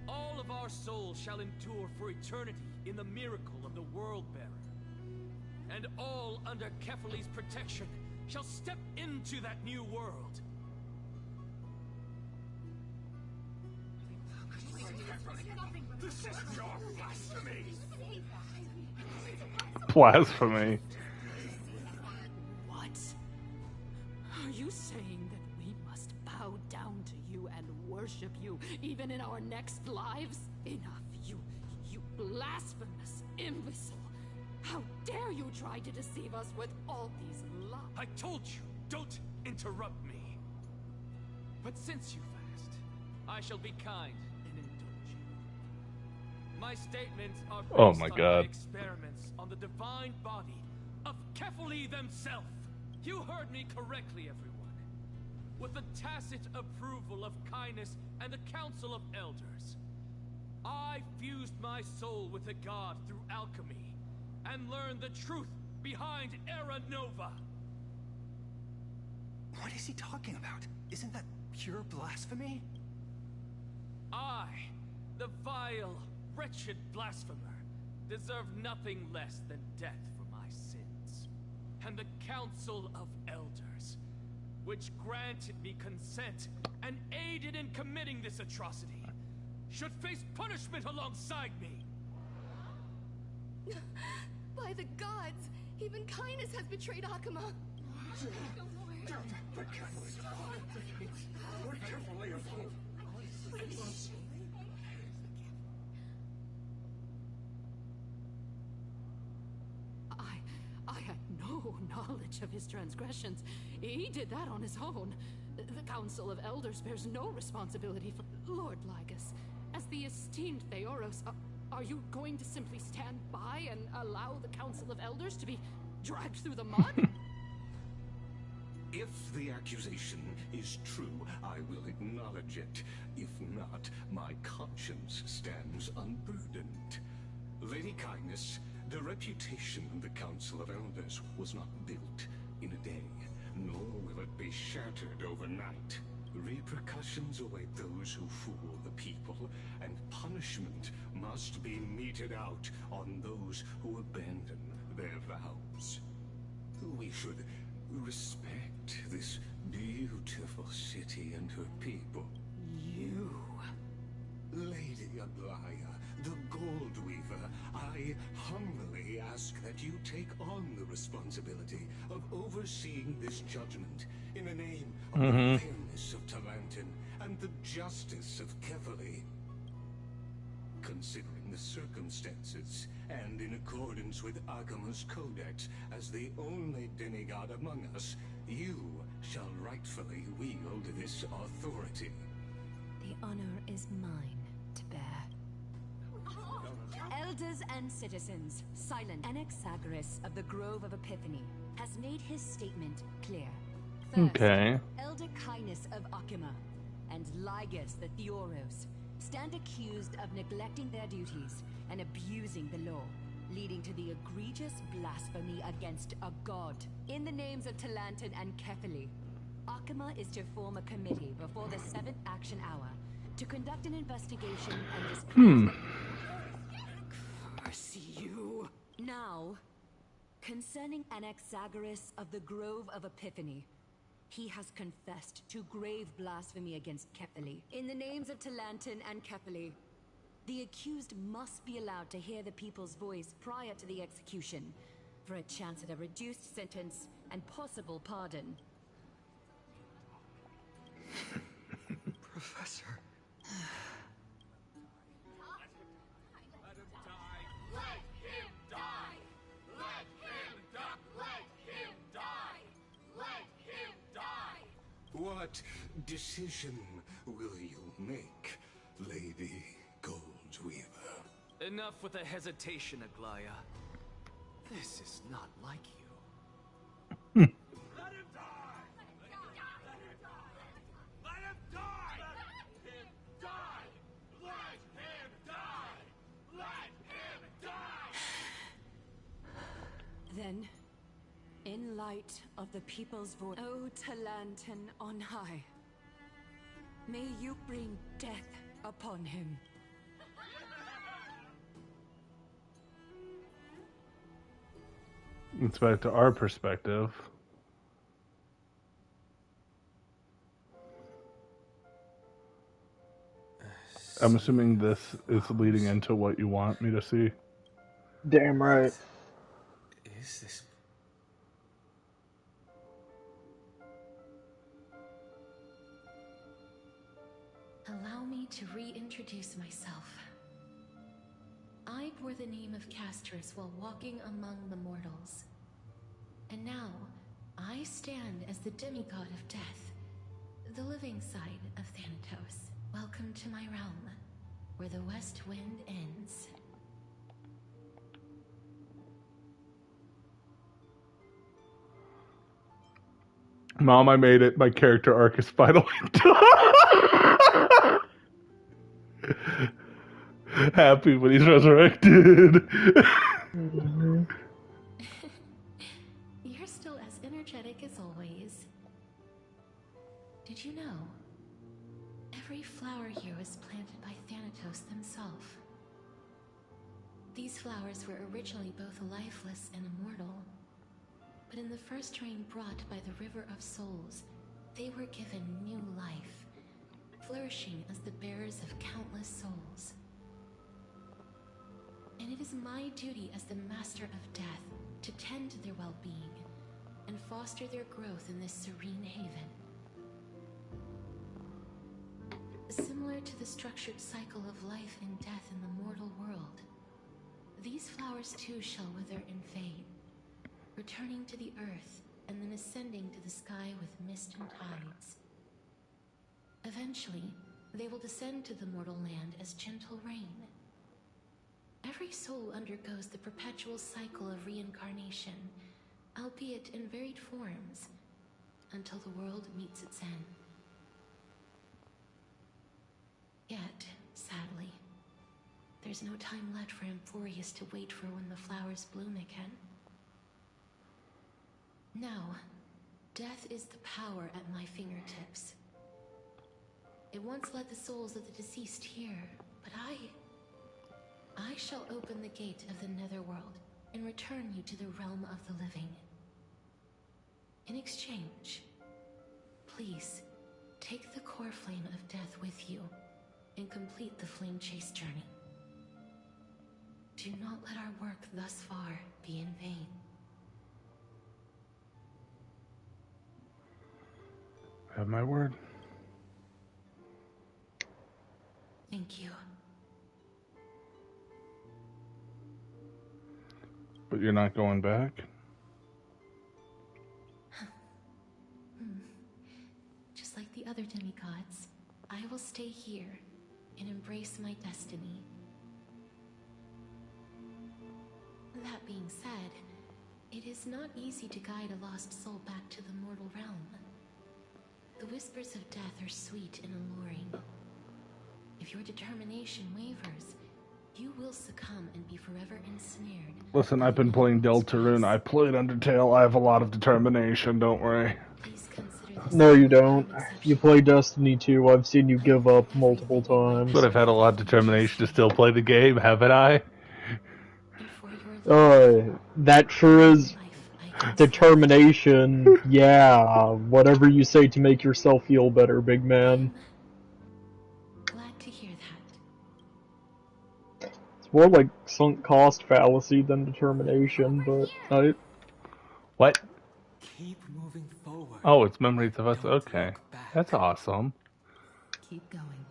Speaker 6: All of our souls shall endure for eternity in the miracle of the World-Bearer, and all under Kefali's protection shall step into that new world.
Speaker 10: This is your blasphemy!
Speaker 1: Blasphemy.
Speaker 7: What? Are you saying that we must bow down to you and worship you even in our next lives? Enough, you blasphemous imbecile! How dare you try to deceive us with all these lies?
Speaker 6: I told you, don't interrupt me.
Speaker 15: But since you fast, I shall be kind and indulge you. My statements are based
Speaker 1: Oh my
Speaker 15: on
Speaker 1: God.
Speaker 15: my experiments on the divine body of Kefali themselves. You heard me correctly, everyone. With the tacit approval of Kindness and the Council of Elders, I fused my soul with the god through alchemy and learned the truth behind Era Nova.
Speaker 11: What is he talking about? Isn't that pure blasphemy?
Speaker 15: I, the vile, wretched blasphemer, deserve nothing less than death for my sins. And the Council of Elders, which granted me consent and aided in committing this atrocity, should face punishment alongside me.
Speaker 14: By the gods, even Kindness has betrayed Akuma.
Speaker 7: I had no knowledge of his transgressions. He did that on his own. The Council of Elders bears no responsibility for... Lord Lygus, as the esteemed Theoros, are you going to simply stand by and allow the Council of Elders to be dragged through the mud?
Speaker 10: If the accusation is true, I will acknowledge it. If not, my conscience stands unburdened. Lady Kindness, the reputation of the Council of Elders was not built in a day, nor will it be shattered overnight. Repercussions await those who fool the people, and punishment must be meted out on those who abandon their vows. We should respect this beautiful city and her people.
Speaker 7: You...
Speaker 10: Lady Aglaya, the Gold Weaver, I humbly ask that you take on the responsibility of overseeing this judgment in the name of the fairness of Talantin and the justice of Kefali. Considering the circumstances, and in accordance with Akuma's codex as the only demigod among us, you shall rightfully wield this authority.
Speaker 12: The honor is mine to bear. Elders and citizens, silent. Anaxagoras of the Grove of Epiphany has made his statement clear. First,
Speaker 1: Okay.
Speaker 12: Elder Kindness of Akuma and Lygus the Theoros stand accused of neglecting their duties and abusing the law, leading to the egregious blasphemy against a god. In the names of Talantin and Kefali, Akuma is to form a committee before the 7th action hour to conduct an investigation and disclose
Speaker 7: Curse you.
Speaker 12: Now, concerning Anaxagoras of the Grove of Epiphany, he has confessed to grave blasphemy against Kefali. In the names of Talantin and Kefali, the accused must be allowed to hear the people's voice prior to the execution, for a chance at a reduced sentence and possible pardon.
Speaker 11: Professor.
Speaker 10: What decision will you make, Lady Goldweaver?
Speaker 15: Enough with the hesitation, Aglaya. This is not like you.
Speaker 10: Let
Speaker 15: him die! Let him die! Let him die! Let him die! Let him die! Let him die!
Speaker 12: Then, in light of the people's voice, O Talantin on high, may you bring death upon him.
Speaker 1: It's back to our perspective. I'm assuming this is leading into what you want me to see.
Speaker 2: Damn right.
Speaker 8: Is this...
Speaker 3: Allow me to reintroduce myself. I bore the name of Castris while walking among the mortals. And now, I stand as the demigod of death, The living side of Thanatos. Welcome to my realm, where the west wind ends.
Speaker 1: Mom, I made it. My character arc is finally done. Happy when he's resurrected.
Speaker 3: You're still as energetic as always. Did you know? Every flower here was planted by Thanatos himself. These flowers were originally both lifeless and immortal. But in the first rain brought by the River of Souls, they were given new life, flourishing as the bearers of countless souls. And it is my duty as the Master of Death to tend to their well-being and foster their growth in this serene haven. Similar to the structured cycle of life and death in the mortal world, these flowers too shall wither and fade, returning to the earth and then ascending to the sky with mist and tides. Eventually, they will descend to the mortal land as gentle rain. Every soul undergoes the perpetual cycle of reincarnation, albeit in varied forms, until the world meets its end. Yet, sadly, there's no time left for Amphoreus to wait for when the flowers bloom again. Now, death is the power at my fingertips. It once led the souls of the deceased here, but I shall open the gate of the netherworld and return you to the realm of the living. In exchange, please take the core flame of death with you and complete the flame chase journey. Do not let our work thus far be in vain.
Speaker 1: Have my word.
Speaker 3: Thank you.
Speaker 1: But you're not going back?
Speaker 3: Just like the other demigods, I will stay here and embrace my destiny. That being said, it is not easy to guide a lost soul back to the mortal realm. The whispers of death are sweet and alluring. If your determination wavers, you will succumb and be forever ensnared.
Speaker 1: Listen, I've been playing Deltarune. I played Undertale. I have a lot of determination, don't worry.
Speaker 2: No, you don't. You play Destiny 2. I've seen you give up multiple times.
Speaker 1: But I've had a lot of determination to still play the game, haven't I?
Speaker 2: That sure is determination. Yeah, whatever you say to make yourself feel better, big man.
Speaker 3: Glad to hear that.
Speaker 2: It's more like sunk cost fallacy than determination, but
Speaker 1: What?
Speaker 9: Keep moving forward.
Speaker 1: Oh, it's Memories of Us. Okay. That's awesome.
Speaker 5: Keep going.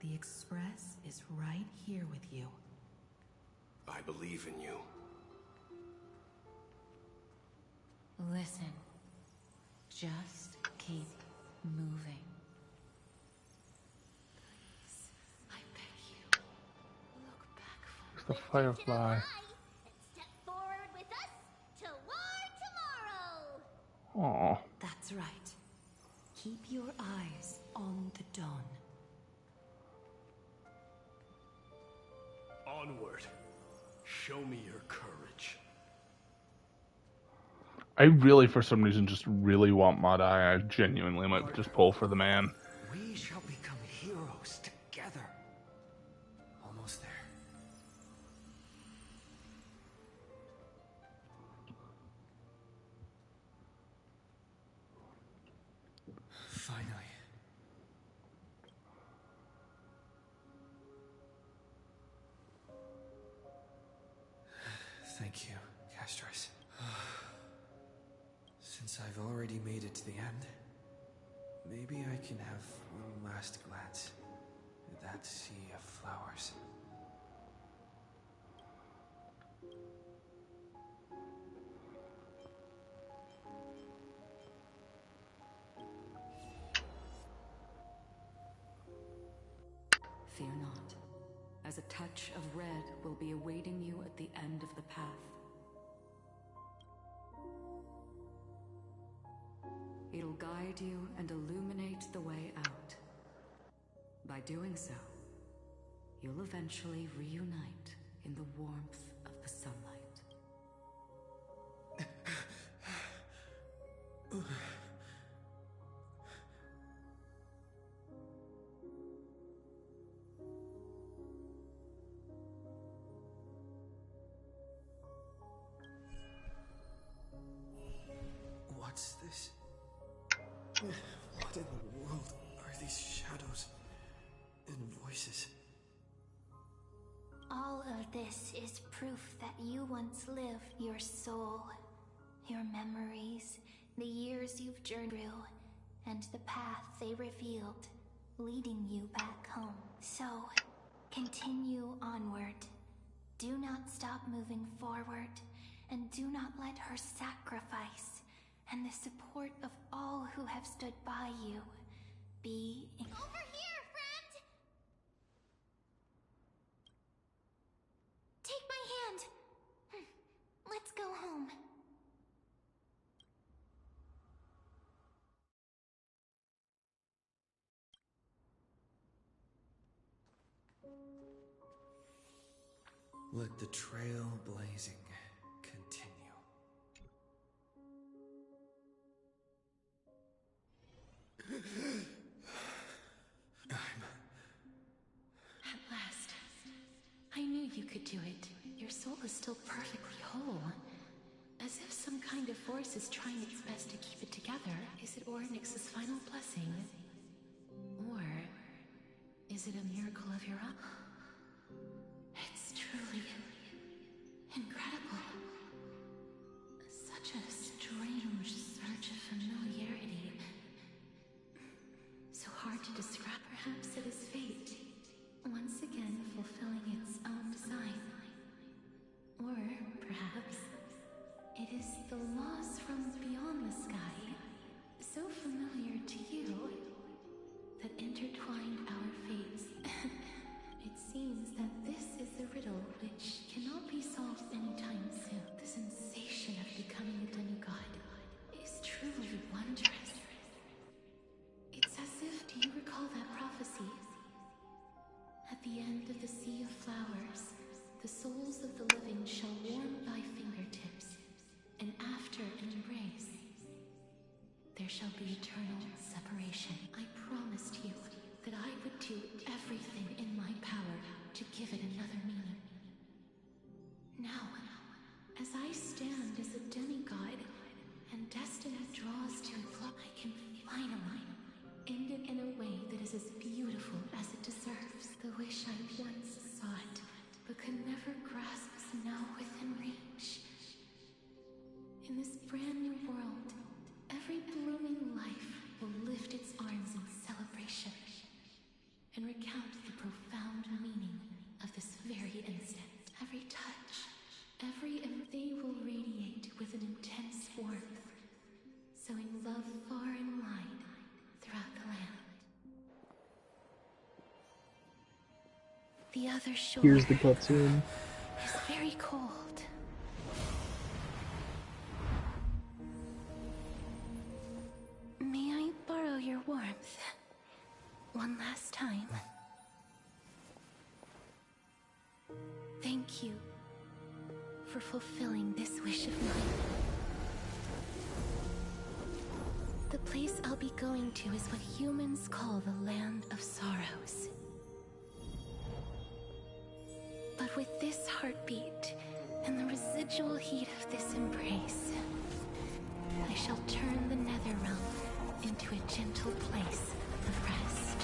Speaker 5: The Express is right here with you.
Speaker 10: I believe in you.
Speaker 3: Listen. Just keep moving. Please, I beg you. Look back for
Speaker 1: It's the Firefly.
Speaker 16: Step forward with us toward tomorrow.
Speaker 1: Aw.
Speaker 5: That's right. Keep your eyes on the dawn.
Speaker 10: Onward. Show me your courage.
Speaker 1: I really, for some reason, just really want Madai. I genuinely might just pull for the man.
Speaker 11: We shall become heroes together. Almost there.
Speaker 9: Finally. Thank you, Castris. Since I've already made it to the end, maybe I can have one last glance at that sea of flowers.
Speaker 5: Fear not, as a touch of red will be awaiting you at the end of the path. It'll guide you and illuminate the way out. By doing so, you'll eventually reunite in the warmth of the sunlight.
Speaker 11: What's this? What in the world are these shadows and voices?
Speaker 16: All of this is proof that you once lived your soul, your memories, the years you've journeyed through, and the path they revealed, leading you back home. So, continue onward. Do not stop moving forward, and do not let her sacrifice and the support of all who have stood by you be... Over here, friend! Take my hand. Let's go home.
Speaker 11: Let the trail blazing continue.
Speaker 3: At last. I knew you could do it. Your soul is still perfectly whole. As if some kind of force is trying its best to keep it together. Is it Ornyx's final blessing? Or is it a miracle of your own? It's truly incredible. Such a strange surge of familiarity. So hard to describe. Perhaps it is fate, once again fulfilling its own design. Or perhaps it is the laws from beyond the sky, so familiar to you, that intertwined our fates. It seems that this is a riddle which cannot be solved anytime soon. The sensation of becoming a demigod is truly wondrous. It's as if, do you recall that prophecy? At the end of the sea of flowers, the souls of the living shall warm thy fingertips, and after an embrace, there shall be eternal separation. I promised you that I would do everything in my power to give it another meaning. Now, as I stand as a demigod, and destiny draws to a close, I can finally end it in a way that is as beautiful as it deserves. The wish I once sought, but could never grasp, is now within reach. In this brand new world, every blooming life will lift its arms in celebration and recount the profound meaning of this very instant. Every touch, they will radiate with an intense warmth, sowing love far and wide throughout the land. The other shore
Speaker 2: Here's the cutscene.
Speaker 3: is very cold. May I borrow your warmth one last time? Thank you for fulfilling this wish of mine. The place I'll be going to is what humans call the Land of Sorrows. But with this heartbeat and the residual heat of this embrace, I shall turn the nether realm into a gentle place of rest.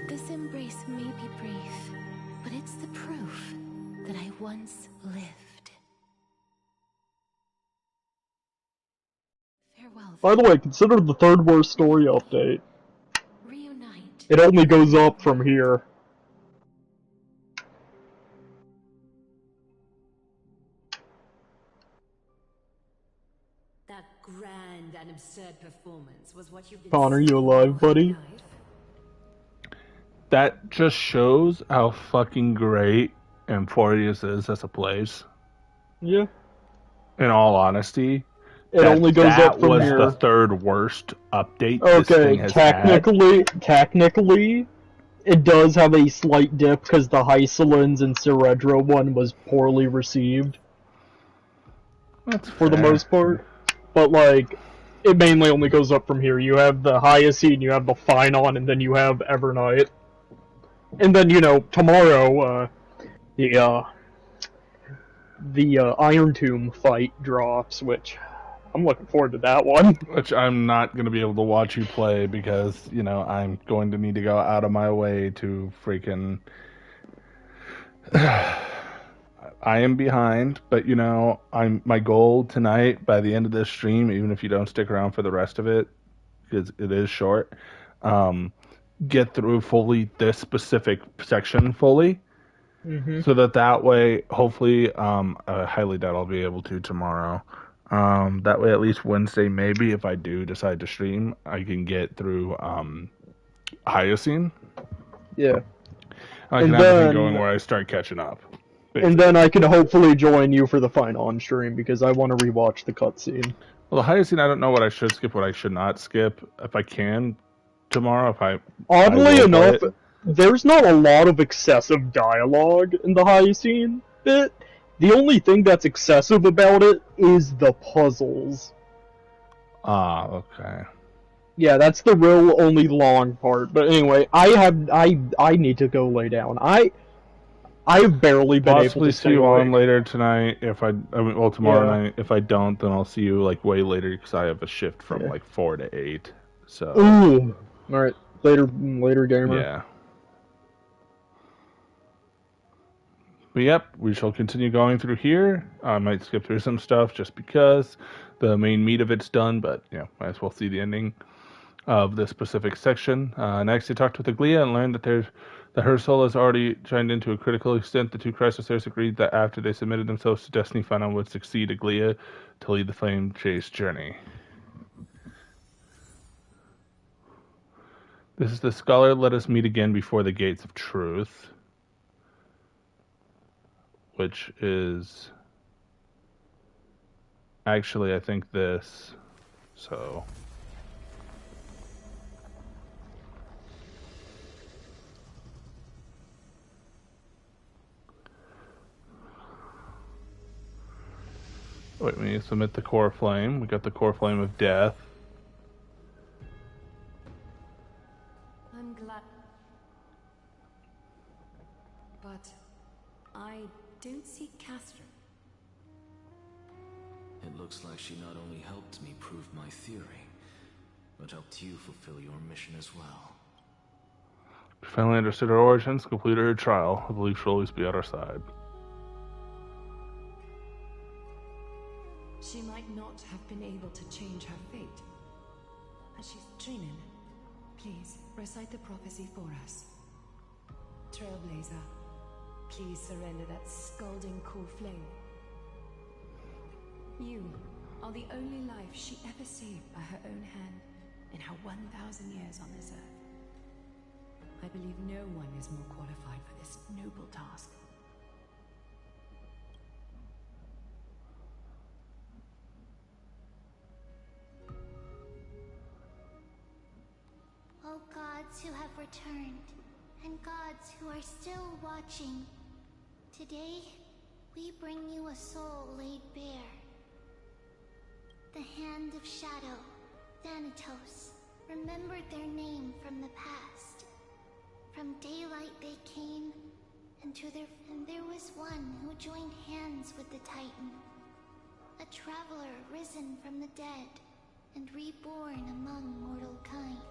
Speaker 3: This embrace may be brief, but it's the proof that I once lived. Farewell.
Speaker 2: By the way, consider the third worst story update.
Speaker 3: Reunite.
Speaker 2: It only goes up from here.
Speaker 12: absurd performance was what you've been
Speaker 2: Connor, you
Speaker 12: seeking
Speaker 2: alive,
Speaker 12: all
Speaker 2: buddy?
Speaker 12: your life.
Speaker 1: That just shows how fucking great Amphoreus is as a place.
Speaker 2: Yeah.
Speaker 1: In all honesty,
Speaker 2: It only goes up from
Speaker 1: was
Speaker 2: here.
Speaker 1: the third worst update this thing has
Speaker 2: technically, it does have a slight dip because the Hysolins and Ceredra one was poorly received.
Speaker 1: That's
Speaker 2: for the
Speaker 1: fair.
Speaker 2: most part. But, like, it mainly only goes up from here. You have the Hyacine, you have the Phynon, and then you have Evernight. And then, you know, tomorrow, the Iron Tomb fight drops, which I'm looking forward to that one.
Speaker 1: Which I'm not going to be able to watch you play because, you know, I'm going to need to go out of my way to freaking... I am behind, but, you know, my goal tonight, by the end of this stream, even if you don't stick around for the rest of it, because it is short, get through fully this specific section fully.
Speaker 2: Mm-hmm.
Speaker 1: So that way, hopefully, I highly doubt I'll be able to tomorrow. That way, at least Wednesday, maybe, if I do decide to stream, I can get through Hyacine.
Speaker 2: Yeah.
Speaker 1: I can have a thing going where I start catching up. Basically.
Speaker 2: And then I can hopefully join you for the Phynon stream, because I want to rewatch the cutscene.
Speaker 1: Well, the Hyacine, I don't know what I should skip, what I should not skip. If I can, tomorrow,
Speaker 2: Oddly enough, there's not a lot of excessive dialogue in the Hyacine bit. The only thing that's excessive about it is the puzzles.
Speaker 1: Ah, okay.
Speaker 2: Yeah, that's the real only long part. But anyway, I need to go lay down. I've barely been able to
Speaker 1: see you on later tonight. If tomorrow night. If I don't, then I'll see you like way later because I have a shift from like 4 to 8. So.
Speaker 2: Ooh. All right. Later, gamer.
Speaker 1: Yeah. But yep, we shall continue going through here. I might skip through some stuff just because the main meat of it's done, but yeah, might as well see the ending of this specific section. Next, I talked with Aglia and learned that her soul has already joined in to a critical extent. The two Chrysosers agreed that after they submitted themselves to Destiny, Phynon would succeed Aglia to lead the Flame Chase journey. This is the scholar. Let us meet again before the gates of truth. Which is actually, I think this. So. Wait, we need to submit the core flame. We got the core flame of death.
Speaker 12: I'm glad. But I don't see Catherine.
Speaker 6: It looks like she not only helped me prove my theory, but helped you fulfill your mission as well.
Speaker 1: We finally understood her origins, completed her trial. I believe she'll always be at our side.
Speaker 12: She might not have been able to change her fate. But she's Trinin. Please, recite the prophecy for us. Trailblazer, please surrender that scalding core flame. You are the only life she ever saved by her own hand in her 1,000 years on this earth. I believe no one is more qualified for this noble task.
Speaker 16: O gods who have returned, and gods who are still watching, today we bring you a soul laid bare. The Hand of Shadow, Thanatos, remembered their name from the past. From daylight they came, and there was one who joined hands with the Titan. A traveler risen from the dead, and reborn among mortal kind.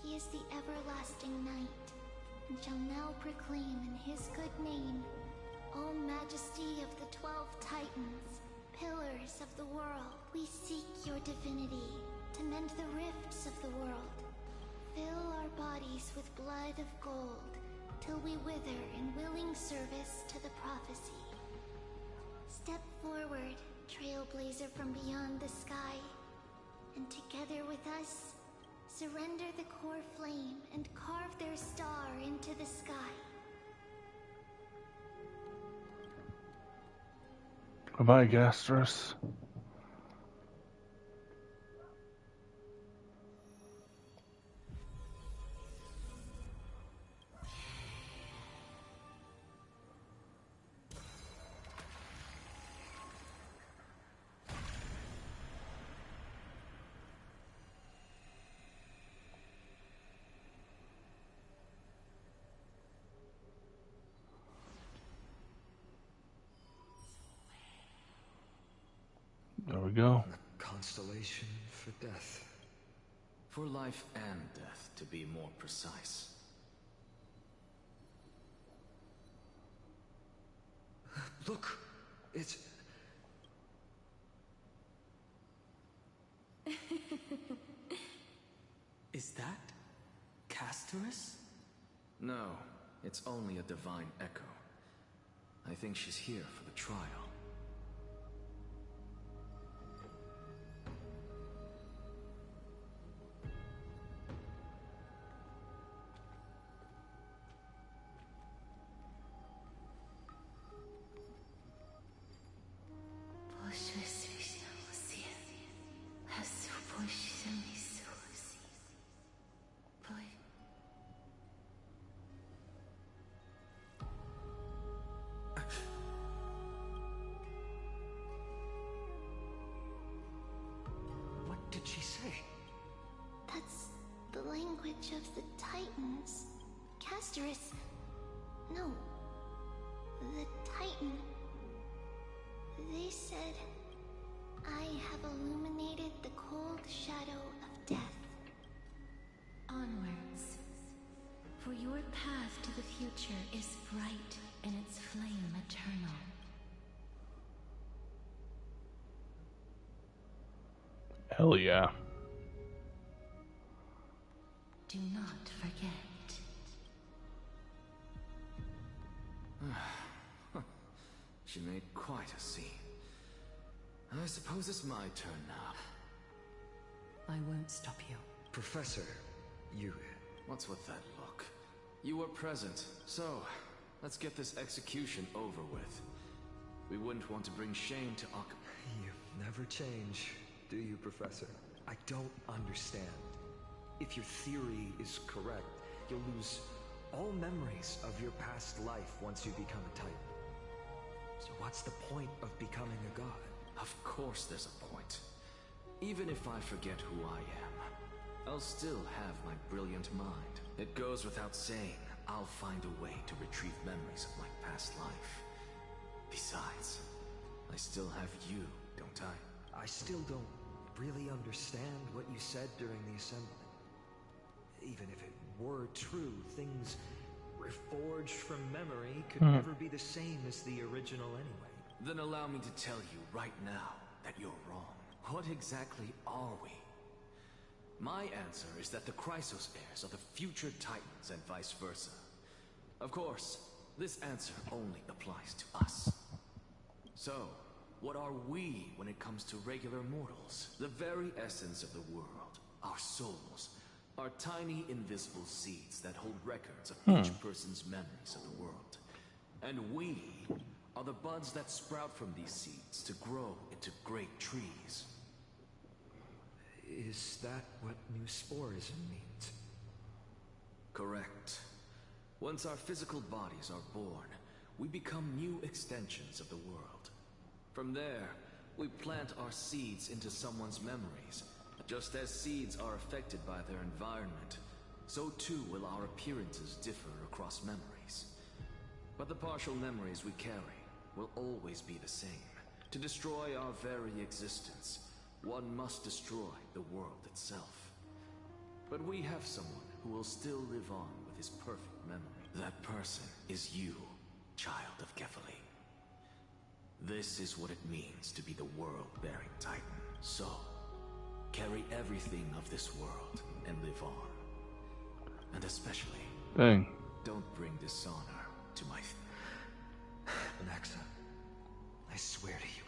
Speaker 16: He is the everlasting night, and shall now proclaim in his good name, O Majesty of the 12 Titans, pillars of the world, we seek your divinity to mend the rifts of the world. Fill our bodies with blood of gold, till we wither in willing service to the prophecy. Step forward, trailblazer from beyond the sky, And together with us, surrender the core flame and carve their star into the sky.
Speaker 1: Goodbye, Gastrus. There we go.
Speaker 6: A constellation for death. For life and death, to be more precise. Look, it's...
Speaker 15: Is that Castorus?
Speaker 6: No, it's only a divine echo. I think she's here for the trial.
Speaker 11: What did she say?
Speaker 16: That's the language of the Titans. Castorus. No. The Titan. They said, I have illuminated the cold shadow of death.
Speaker 3: Onwards. For your path to the future is bright and its flame eternal.
Speaker 1: Hell yeah.
Speaker 3: Do not forget.
Speaker 6: She made quite a scene. I suppose it's my turn now.
Speaker 12: I won't stop you.
Speaker 6: Professor, you... What's with that look? You were present, so let's get this execution over with. We wouldn't want to bring shame to
Speaker 8: You never change, do you, Professor? I don't understand. If your theory is correct, you'll lose all memories of your past life once you become a Titan. So what's the point of becoming a god?
Speaker 6: Of course there's a point. Even if I forget who I am, I'll still have my brilliant mind. It goes without saying, I'll find a way to retrieve memories of my past life. Besides, I still have you, don't I?
Speaker 8: I still don't really understand what you said during the assembly. Even if it were true, things reforged from memory could never be the same as the original anyway.
Speaker 6: Then allow me to tell you right now that you're wrong. What exactly are we? My answer is that the Chrysos heirs are the future Titans and vice versa. Of course, this answer only applies to us. So, what are we when it comes to regular mortals? The very essence of the world, our souls, are tiny invisible seeds that hold records of each person's memories of the world. And we are the buds that sprout from these seeds to grow into great trees.
Speaker 8: Is that what new sporism means?
Speaker 6: Correct. Once our physical bodies are born, we become new extensions of the world. From there, we plant our seeds into someone's memories. Just as seeds are affected by their environment, so too will our appearances differ across memories. But the partial memories we carry will always be the same. To destroy our very existence, one must destroy the world itself. But we have someone who will still live on with his perfect memory. That person is you, child of Kefali. This is what it means to be the world-bearing Titan. So, carry everything of this world and live on. And especially, don't bring dishonor to my...
Speaker 8: Anaxa, I swear to you,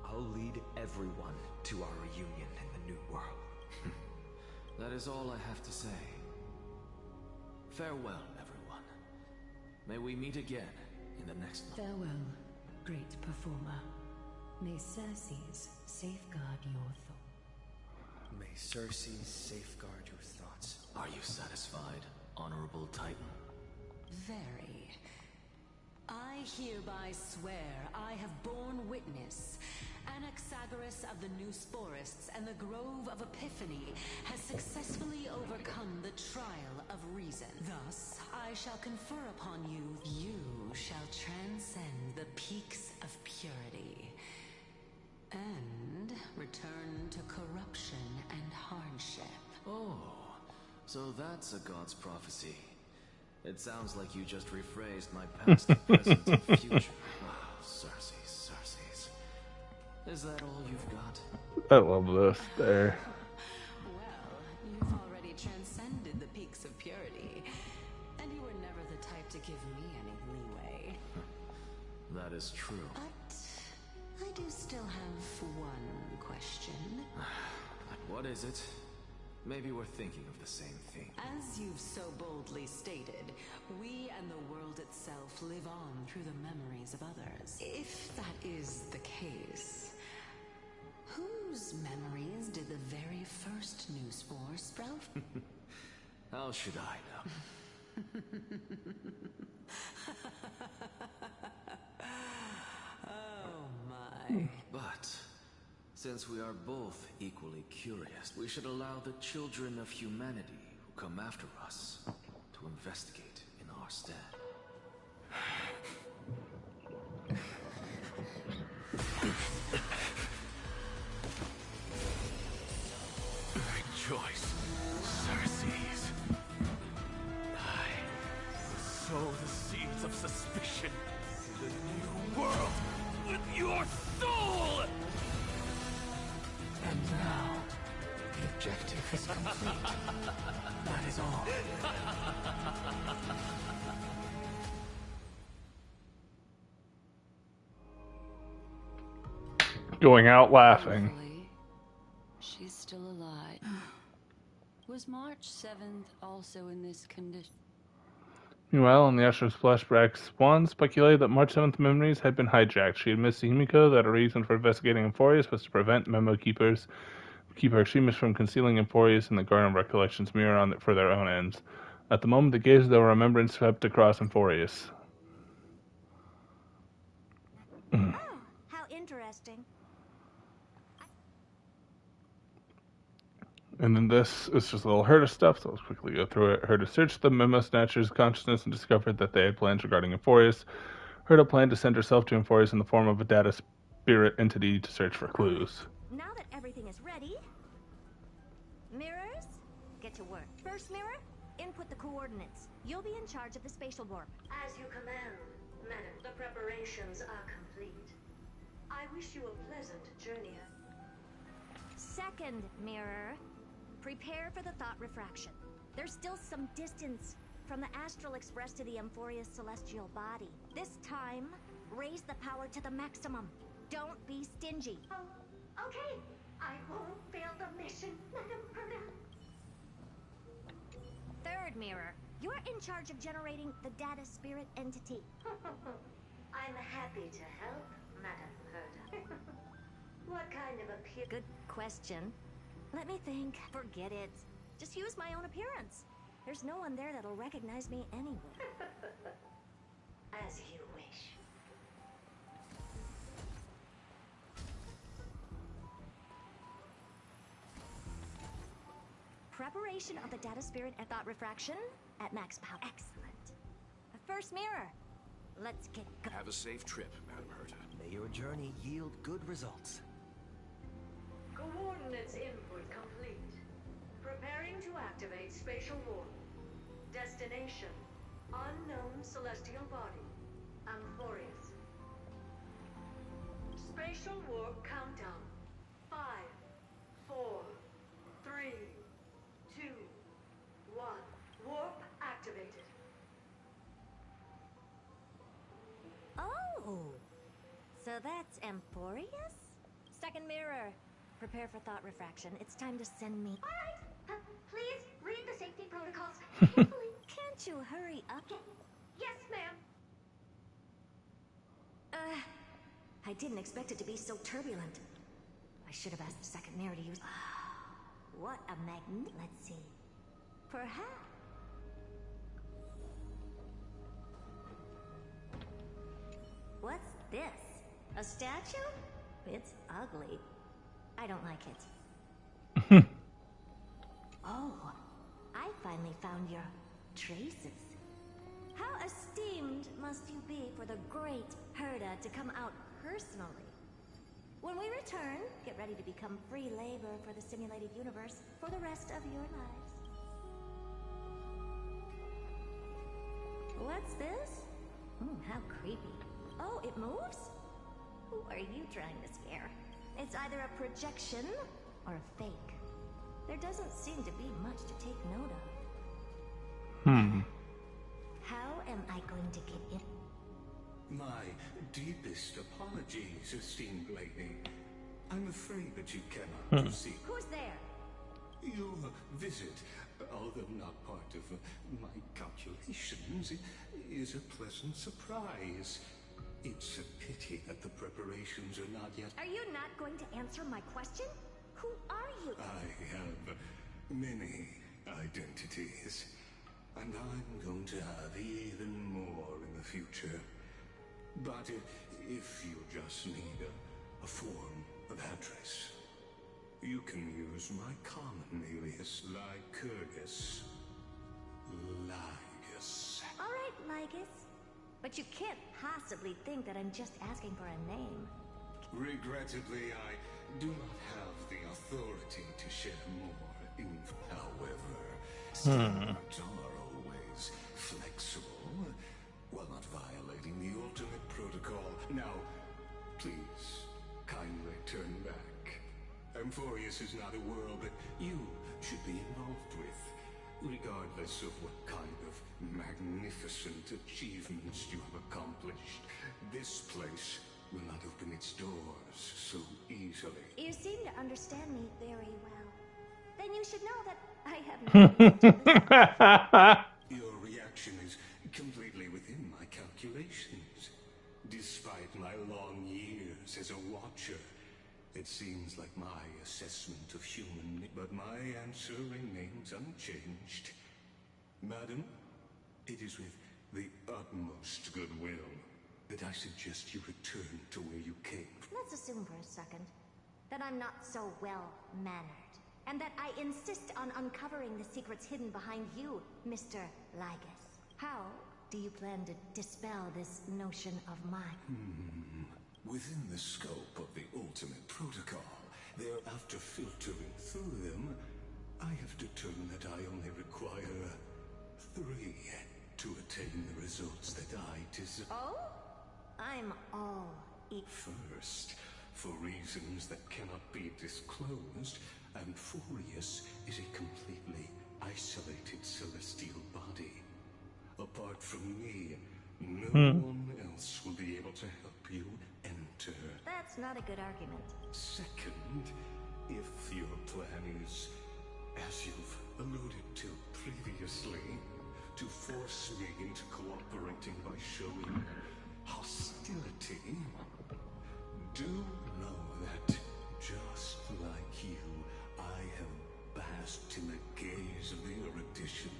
Speaker 8: I'll lead everyone to our reunion in the
Speaker 6: new world. That is all I have to say. Farewell, everyone. May we meet again in the next month.
Speaker 12: Farewell, great performer. May Circes safeguard your thoughts.
Speaker 8: May Circes safeguard your thoughts.
Speaker 6: Are you satisfied, Honorable Titan?
Speaker 12: Very. I hereby swear I have borne witness. Anaxagoras of the Newsporists and the Grove of Epiphany has successfully overcome the trial of reason. Thus, I shall confer upon you, you shall transcend the peaks of purity and return to corruption and hardship.
Speaker 6: Oh, so that's a god's prophecy. It sounds like you just rephrased my past, present, and future. Oh, Circes. Is that all you've got?
Speaker 1: I love this there.
Speaker 12: Well, you've already transcended the peaks of purity, and you were never the type to give me any leeway.
Speaker 6: That is true.
Speaker 12: But I do still have one question.
Speaker 6: What is it? Maybe we're thinking of the same thing.
Speaker 12: As you've so boldly stated, we and the world itself live on through the memories of others. If that is the case, whose memories did the very first new spore sprout?
Speaker 6: How should I know?
Speaker 12: Oh my.
Speaker 6: But since we are both equally curious, we should allow the children of humanity who come after us to investigate in our stead. Rejoice, Circes. I will sow the seeds of suspicion in the new world with your soul!
Speaker 10: And now, the objective is complete. That is all.
Speaker 1: Going out laughing.
Speaker 17: She's still alive. Was March 7th also in this condition?
Speaker 1: Meanwhile, in the Astro's flashbacks, Swan speculated that March 7th memories had been hijacked. She admits to Himiko that a reason for investigating Amphoreus was to prevent memo keepers, keep her extremists from concealing Amphoreus in the Garden of Recollections mirror for their own ends. At the moment, the gaze of the remembrance swept across Amphoreus.
Speaker 18: Oh, how interesting.
Speaker 1: And then this is just a little Herta stuff, so let's quickly go through it. Herta searched the Memo Snatcher's consciousness and discovered that they had plans regarding Amphoreus. Herta planned to send herself to Amphoreus in the form of a data spirit entity to search for clues.
Speaker 18: Now that everything is ready, mirrors, get to work. First mirror, input the coordinates. You'll be in charge of the spatial warp.
Speaker 19: As you command, madam. The preparations are complete. I wish you a pleasant journey.
Speaker 18: Second mirror, prepare for the thought refraction. There's still some distance from the astral express to the Amphoreus celestial body. This time, raise the power to the maximum. Don't be stingy.
Speaker 19: Oh, okay. I won't fail the mission, Madam Herta.
Speaker 18: Third mirror, you're in charge of generating the data spirit entity.
Speaker 19: I'm happy to help, Madam Herta. What kind of appeal?
Speaker 18: Good question. Let me think. Forget it. Just use my own appearance. There's no one there that'll recognize me anyway.
Speaker 19: As you wish.
Speaker 18: Preparation of the data spirit and thought refraction at max power. Excellent. The first mirror. Let's get going.
Speaker 10: Have a safe trip, Madam Herta.
Speaker 11: May your journey yield good results.
Speaker 19: Coordinates input complete. Preparing to activate spatial warp. Destination: unknown celestial body. Amphoreus. Spatial warp countdown. 5, 4, 3, 2, 1. Warp activated.
Speaker 18: Oh! So that's Amphoreus? Second mirror. Prepare for thought refraction. It's time to send me.
Speaker 19: Alright, please read the safety protocols
Speaker 18: carefully. Can't you hurry up?
Speaker 19: Yes, ma'am.
Speaker 18: I didn't expect it to be so turbulent. I should have asked the second mirror to use. What a magnet. Let's see. Perhaps. What's this? A statue? It's ugly. I don't like it. Oh, I finally found your traces. How esteemed must you be for the great Herda to come out personally? When we return, get ready to become free labor for the simulated universe for the rest of your lives. What's this? How creepy. Oh, it moves? Who are you trying to scare? It's either a projection or a fake. There doesn't seem to be much to take note of. How am I going to get in?
Speaker 10: My deepest apologies, esteemed lady. I'm afraid that you cannot proceed.
Speaker 18: Who's there?
Speaker 10: Your visit, although not part of my calculations, is a pleasant surprise. It's a pity that the preparations are not yet...
Speaker 18: Are you not going to answer my question? Who are you?
Speaker 10: I have many identities, and I'm going to have even more in the future. But if you just need a form of address, you can use my common alias, Lycurgus. Lygus.
Speaker 18: All right, Lygus. But you can't possibly think that I'm just asking for a name.
Speaker 10: Regrettably, I do not have the authority to share more info. However, standards are always flexible, while not violating the ultimate protocol. Now, please, kindly turn back. Amphoreus is not a world that you should be involved with, regardless of what kind of magnificent achievements you have accomplished. This place will not open its doors so easily.
Speaker 18: You seem to understand me very well. Then you should know that I have no...
Speaker 10: Your reaction is completely within my calculations. Despite my long years as a watcher, it seems like my assessment of human... But my answer remains unchanged. Madam, it is with the utmost goodwill that I suggest you return to where you came.
Speaker 18: Let's assume for a second that I'm not so well-mannered, and that I insist on uncovering the secrets hidden behind you, Mr. Lygus. How do you plan to dispel this notion of mine?
Speaker 10: Within the scope of the ultimate protocol, thereafter filtering through them, I have determined that I only require 3 to attain the results that I desire.
Speaker 18: Oh? I'm all
Speaker 10: First, for reasons that cannot be disclosed, Amphoreus is a completely isolated celestial body. Apart from me, no one else will be able to help you enter.
Speaker 18: That's not a good argument.
Speaker 10: Second, if your plan is, as you've alluded to previously, to force me into cooperating by showing hostility, do know that, just like you, I have basked in the gaze of the erudition.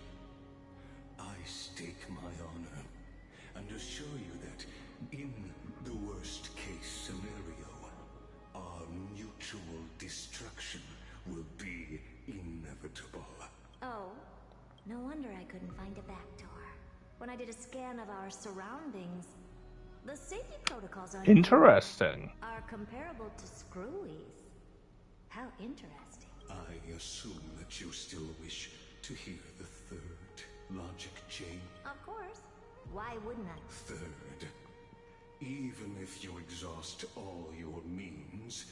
Speaker 10: I stake my honor, and assure you that, in the worst-case scenario, our mutual destruction will be inevitable.
Speaker 18: Oh, no wonder I couldn't find a back door. When I did a scan of our surroundings, the safety protocols on
Speaker 1: Interesting.
Speaker 18: are comparable to Screwy's. How interesting.
Speaker 10: I assume that you still wish to hear the third logic chain?
Speaker 18: Of course. Why wouldn't I?
Speaker 10: Third, even if you exhaust all your means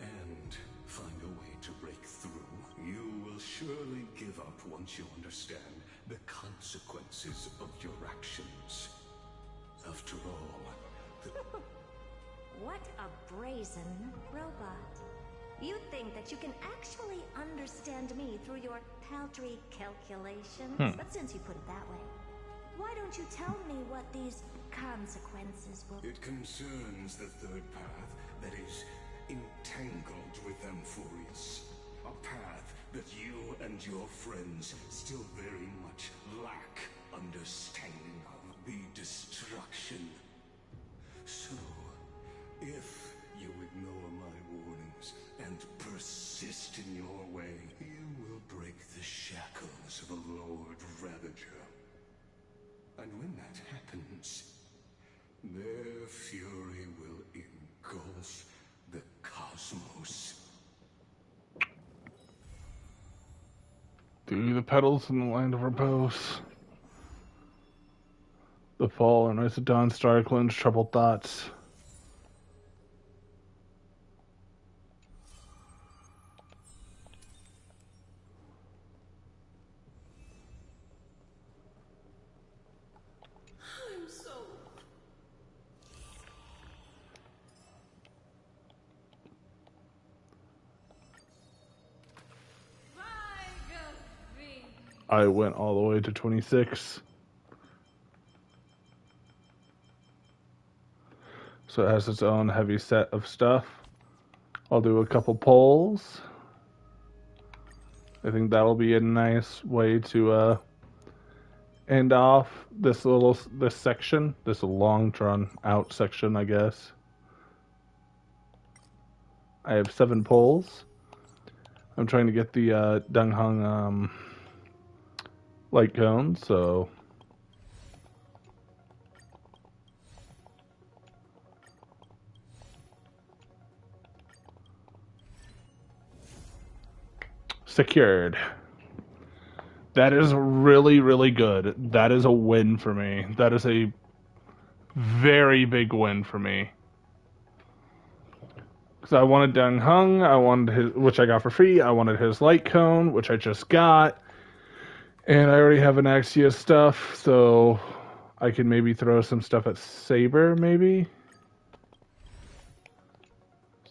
Speaker 10: and find a way to break through, you will surely give up once you understand the consequences of your actions. After all,
Speaker 18: What a brazen robot. You think that you can actually understand me through your paltry calculations? But since you put it that way, why don't you tell me what these consequences will be?
Speaker 10: It concerns the third path that is entangled with Amphoreus. A path that you and your friends still very much lack understanding of. The destruction. So, if you ignore my warnings and persist in your way, you will break the shackles of a Lord Ravager. And when that happens, their fury will engulf the cosmos.
Speaker 1: Through the petals in the land of repose. The fall and rise of dawn, star cleanse, troubled thoughts.
Speaker 3: I'm so...
Speaker 1: I went all the way to 26. So it has its own heavy set of stuff. I'll do a couple polls. I think that'll be a nice way to end off this section, this long drawn out section, I guess. I have 7 polls. I'm trying to get the Dung Hung light cone, so secured. That is really, really good. That is a win for me. That is a very big win for me. Because I wanted Dung Hung, I wanted his, which I got for free. I wanted his light cone, which I just got. And I already have an Axios stuff, so I can maybe throw some stuff at Saber, maybe?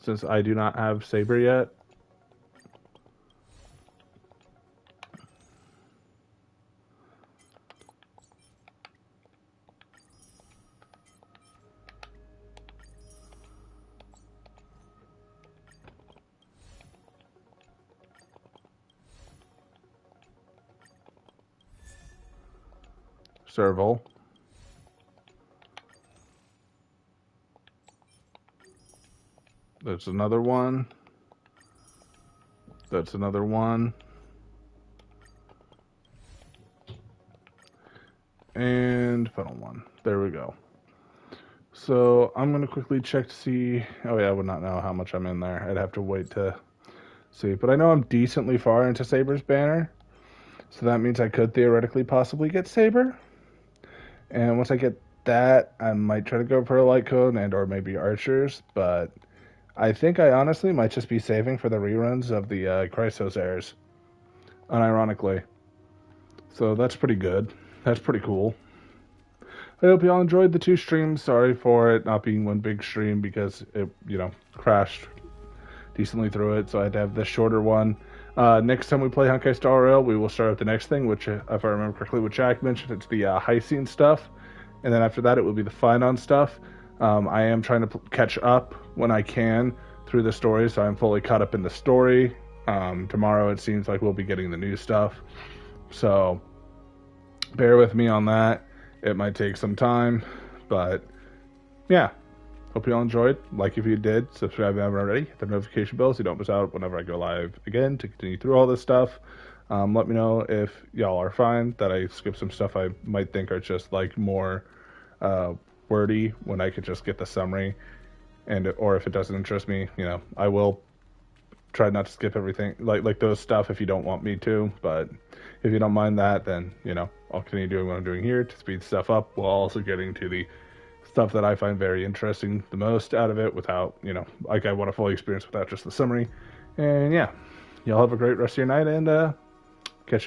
Speaker 1: Since I do not have Saber yet. Serval. That's another one. That's another one. And final one. There we go. So I'm going to quickly check to see. Oh yeah, I would not know how much I'm in there. I'd have to wait to see. But I know I'm decently far into Saber's banner. So that means I could theoretically possibly get Saber. And once I get that, I might try to go for a light code and or maybe archers, but I think I honestly might just be saving for the reruns of the Chrysos airs, unironically. So that's pretty good. That's pretty cool. I hope y'all enjoyed the 2 streams. Sorry for it not being one big stream because it, crashed decently through it, so I had to have this shorter one. Next time we play Honkai Star Rail, we will start with the next thing, which, if I remember correctly, what Jack mentioned, it's the high scene stuff. And then after that, it will be the Finon stuff. I am trying to catch up when I can through the story, so I'm fully caught up in the story. Tomorrow, it seems like we'll be getting the new stuff. So, bear with me on that. It might take some time, but yeah. Hope you all enjoyed. Like if you did, subscribe if you haven't already. Hit the notification bell so you don't miss out whenever I go live again to continue through all this stuff. Let me know if y'all are fine that I skip some stuff I might think are just like more wordy when I could just get the summary, or if it doesn't interest me, I will try not to skip everything like those stuff if you don't want me to. But if you don't mind that, then I'll continue doing what I'm doing here to speed stuff up while also getting to the stuff that I find very interesting the most out of it without, I want to fully experience without just the summary. And yeah, y'all have a great rest of your night, and